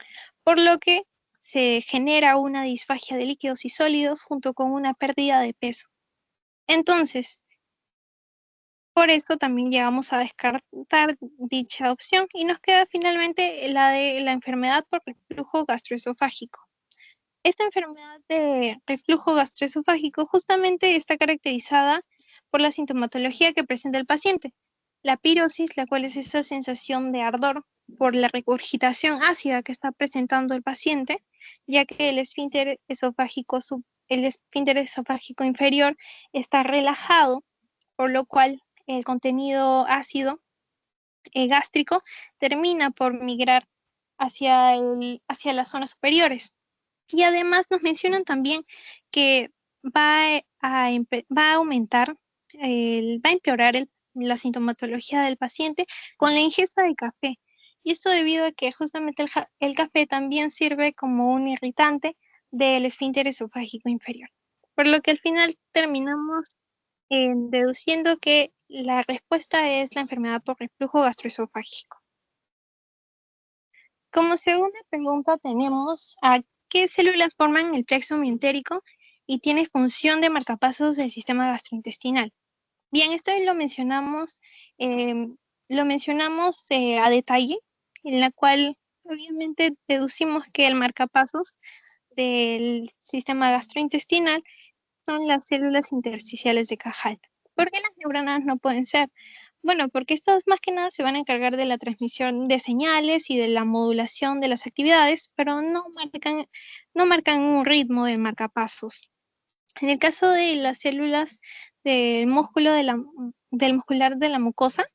por lo que se genera una disfagia de líquidos y sólidos junto con una pérdida de peso. Entonces, por esto también llegamos a descartar dicha opción y nos queda finalmente la de la enfermedad por reflujo gastroesofágico. Esta enfermedad de reflujo gastroesofágico justamente está caracterizada por la sintomatología que presenta el paciente. La pirosis, la cual es esa sensación de ardor por la regurgitación ácida que está presentando el paciente, ya que el esfínter esofágico inferior está relajado, por lo cual el contenido ácido gástrico termina por migrar hacia las zonas superiores. Y además nos mencionan también que va a aumentar, va a empeorar la sintomatología del paciente con la ingesta de café. Y esto debido a que justamente el café también sirve como un irritante del esfínter esofágico inferior. Por lo que al final terminamos deduciendo que la respuesta es la enfermedad por reflujo gastroesofágico. Como segunda pregunta tenemos a qué células forman el plexo mientérico y tiene función de marcapasos del sistema gastrointestinal. Bien, esto lo mencionamos a detalle, en la cual obviamente deducimos que el marcapasos del sistema gastrointestinal son las células intersticiales de Cajal. ¿Por qué las neuronas no pueden ser? Bueno, porque estas más que nada se van a encargar de la transmisión de señales y de la modulación de las actividades, pero no marcan un ritmo de marcapasos. En el caso de las células del músculo del muscular de la mucosa,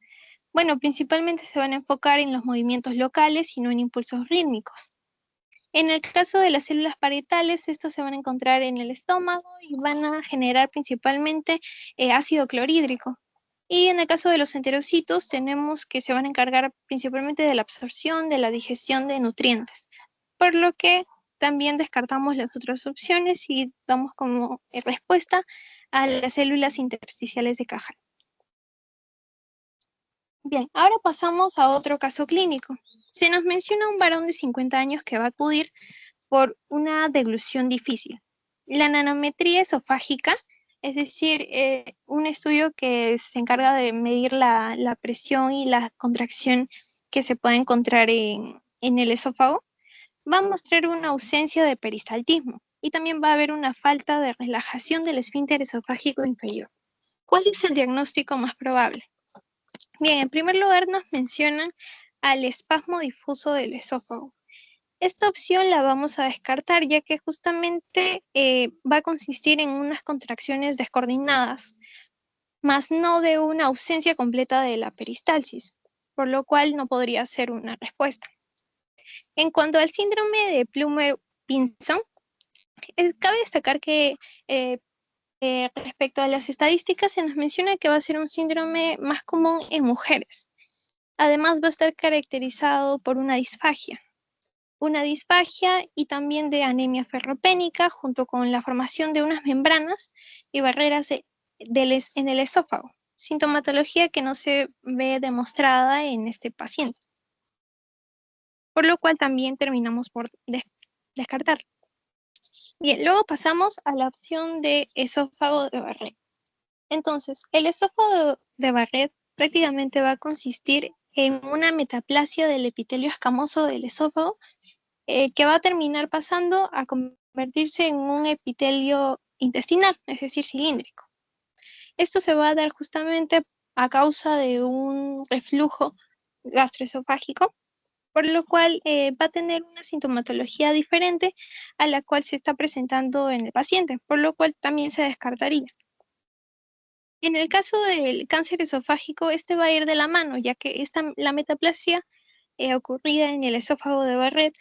bueno, principalmente se van a enfocar en los movimientos locales y no en impulsos rítmicos. En el caso de las células parietales, estos se van a encontrar en el estómago y van a generar principalmente ácido clorhídrico. Y en el caso de los enterocitos, tenemos que se van a encargar principalmente de la absorción, de la digestión de nutrientes, por lo que también descartamos las otras opciones y damos como respuesta a las células intersticiales de Cajal. Bien, ahora pasamos a otro caso clínico. Se nos menciona un varón de 50 años que va a acudir por una deglución difícil. La nanometría esofágica, es decir, un estudio que se encarga de medir la presión y la contracción que se puede encontrar en el esófago, va a mostrar una ausencia de peristaltismo y también va a haber una falta de relajación del esfínter esofágico inferior. ¿Cuál es el diagnóstico más probable? Bien, en primer lugar nos mencionan al espasmo difuso del esófago. Esta opción la vamos a descartar ya que justamente va a consistir en unas contracciones descoordinadas, más no de una ausencia completa de la peristalsis, por lo cual no podría ser una respuesta. En cuanto al síndrome de Plummer-Vinson, cabe destacar que respecto a las estadísticas se nos menciona que va a ser un síndrome más común en mujeres. Además va a estar caracterizado por una disfagia y también de anemia ferropénica junto con la formación de unas membranas y barreras en el esófago, sintomatología que no se ve demostrada en este paciente, por lo cual también terminamos por descartar. Bien, luego pasamos a la opción de esófago de Barrett. Entonces, el esófago de Barrett prácticamente va a consistir en una metaplasia del epitelio escamoso del esófago que va a terminar pasando a convertirse en un epitelio intestinal, es decir, cilíndrico. Esto se va a dar justamente a causa de un reflujo gastroesofágico, por lo cual va a tener una sintomatología diferente a la cual se está presentando en el paciente, por lo cual también se descartaría. En el caso del cáncer esofágico, este va a ir de la mano, ya que la metaplasia ocurrida en el esófago de Barrett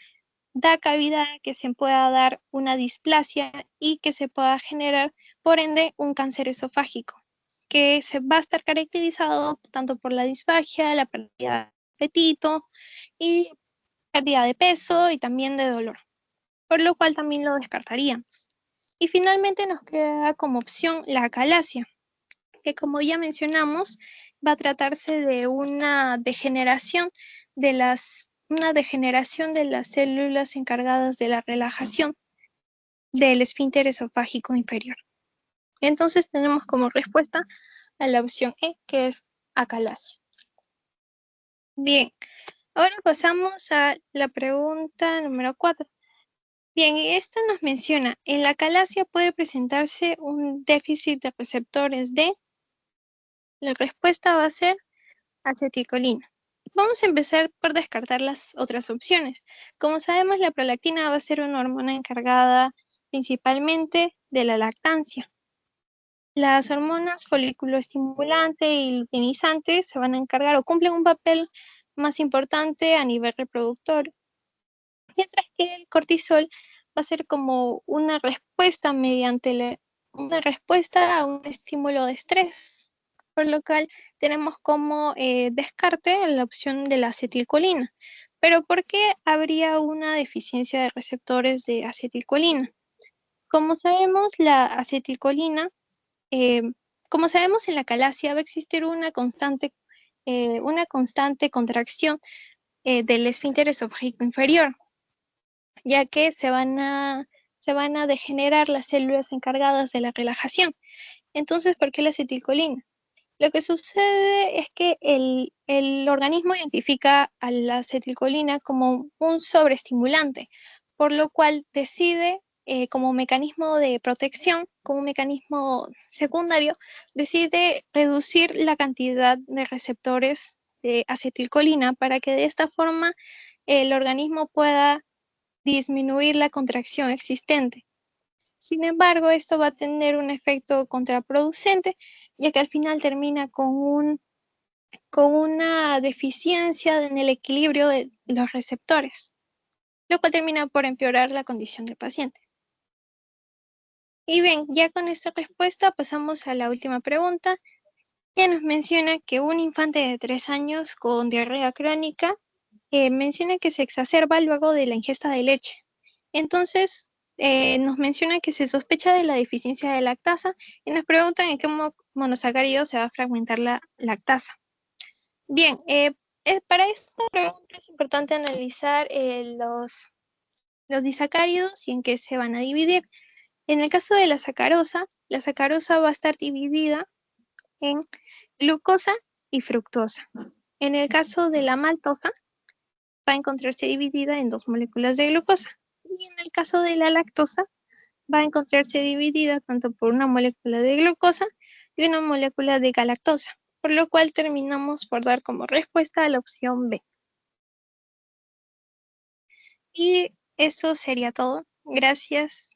da cabida a que se pueda dar una displasia y que se pueda generar, por ende, un cáncer esofágico, que se va a estar caracterizado tanto por la disfagia, la pérdida de apetito y pérdida de peso y también de dolor, por lo cual también lo descartaríamos. Y finalmente nos queda como opción la acalasia, que como ya mencionamos, va a tratarse de una degeneración de las células encargadas de la relajación del esfínter esofágico inferior. Entonces tenemos como respuesta a la opción E, que es acalasia. Bien, ahora pasamos a la pregunta número 4. Bien, esta nos menciona, en la acalasia puede presentarse un déficit de receptores de, la respuesta va a ser acetilcolina. Vamos a empezar por descartar las otras opciones. Como sabemos, la prolactina va a ser una hormona encargada principalmente de la lactancia. Las hormonas folículo estimulante y luteinizante se van a encargar o cumplen un papel más importante a nivel reproductor, mientras que el cortisol va a ser como una respuesta una respuesta a un estímulo de estrés, por lo cual tenemos como descarte la opción de la acetilcolina. Pero ¿por qué habría una deficiencia de receptores de acetilcolina? Como sabemos, la acetilcolina, eh, como sabemos en la calasia va a existir una constante contracción del esfínter esofágico inferior, ya que se van a degenerar las células encargadas de la relajación. Entonces, ¿por qué la acetilcolina? Lo que sucede es que el organismo identifica a la acetilcolina como un sobreestimulante, por lo cual decide, como mecanismo de protección, como un mecanismo secundario, decide reducir la cantidad de receptores de acetilcolina para que de esta forma el organismo pueda disminuir la contracción existente. Sin embargo, esto va a tener un efecto contraproducente, ya que al final termina con una deficiencia en el equilibrio de los receptores, lo cual termina por empeorar la condición del paciente. Y bien, ya con esta respuesta pasamos a la última pregunta, que nos menciona que un infante de 3 años con diarrea crónica menciona que se exacerba luego de la ingesta de leche. Entonces, nos menciona que se sospecha de la deficiencia de lactasa y nos preguntan en qué monosacárido se va a fragmentar la lactasa. Bien, para esta pregunta es importante analizar los disacáridos y en qué se van a dividir. En el caso de la sacarosa va a estar dividida en glucosa y fructosa. En el caso de la maltosa, va a encontrarse dividida en 2 moléculas de glucosa. Y en el caso de la lactosa, va a encontrarse dividida tanto por una molécula de glucosa y una molécula de galactosa, por lo cual terminamos por dar como respuesta a la opción B. Y eso sería todo. Gracias.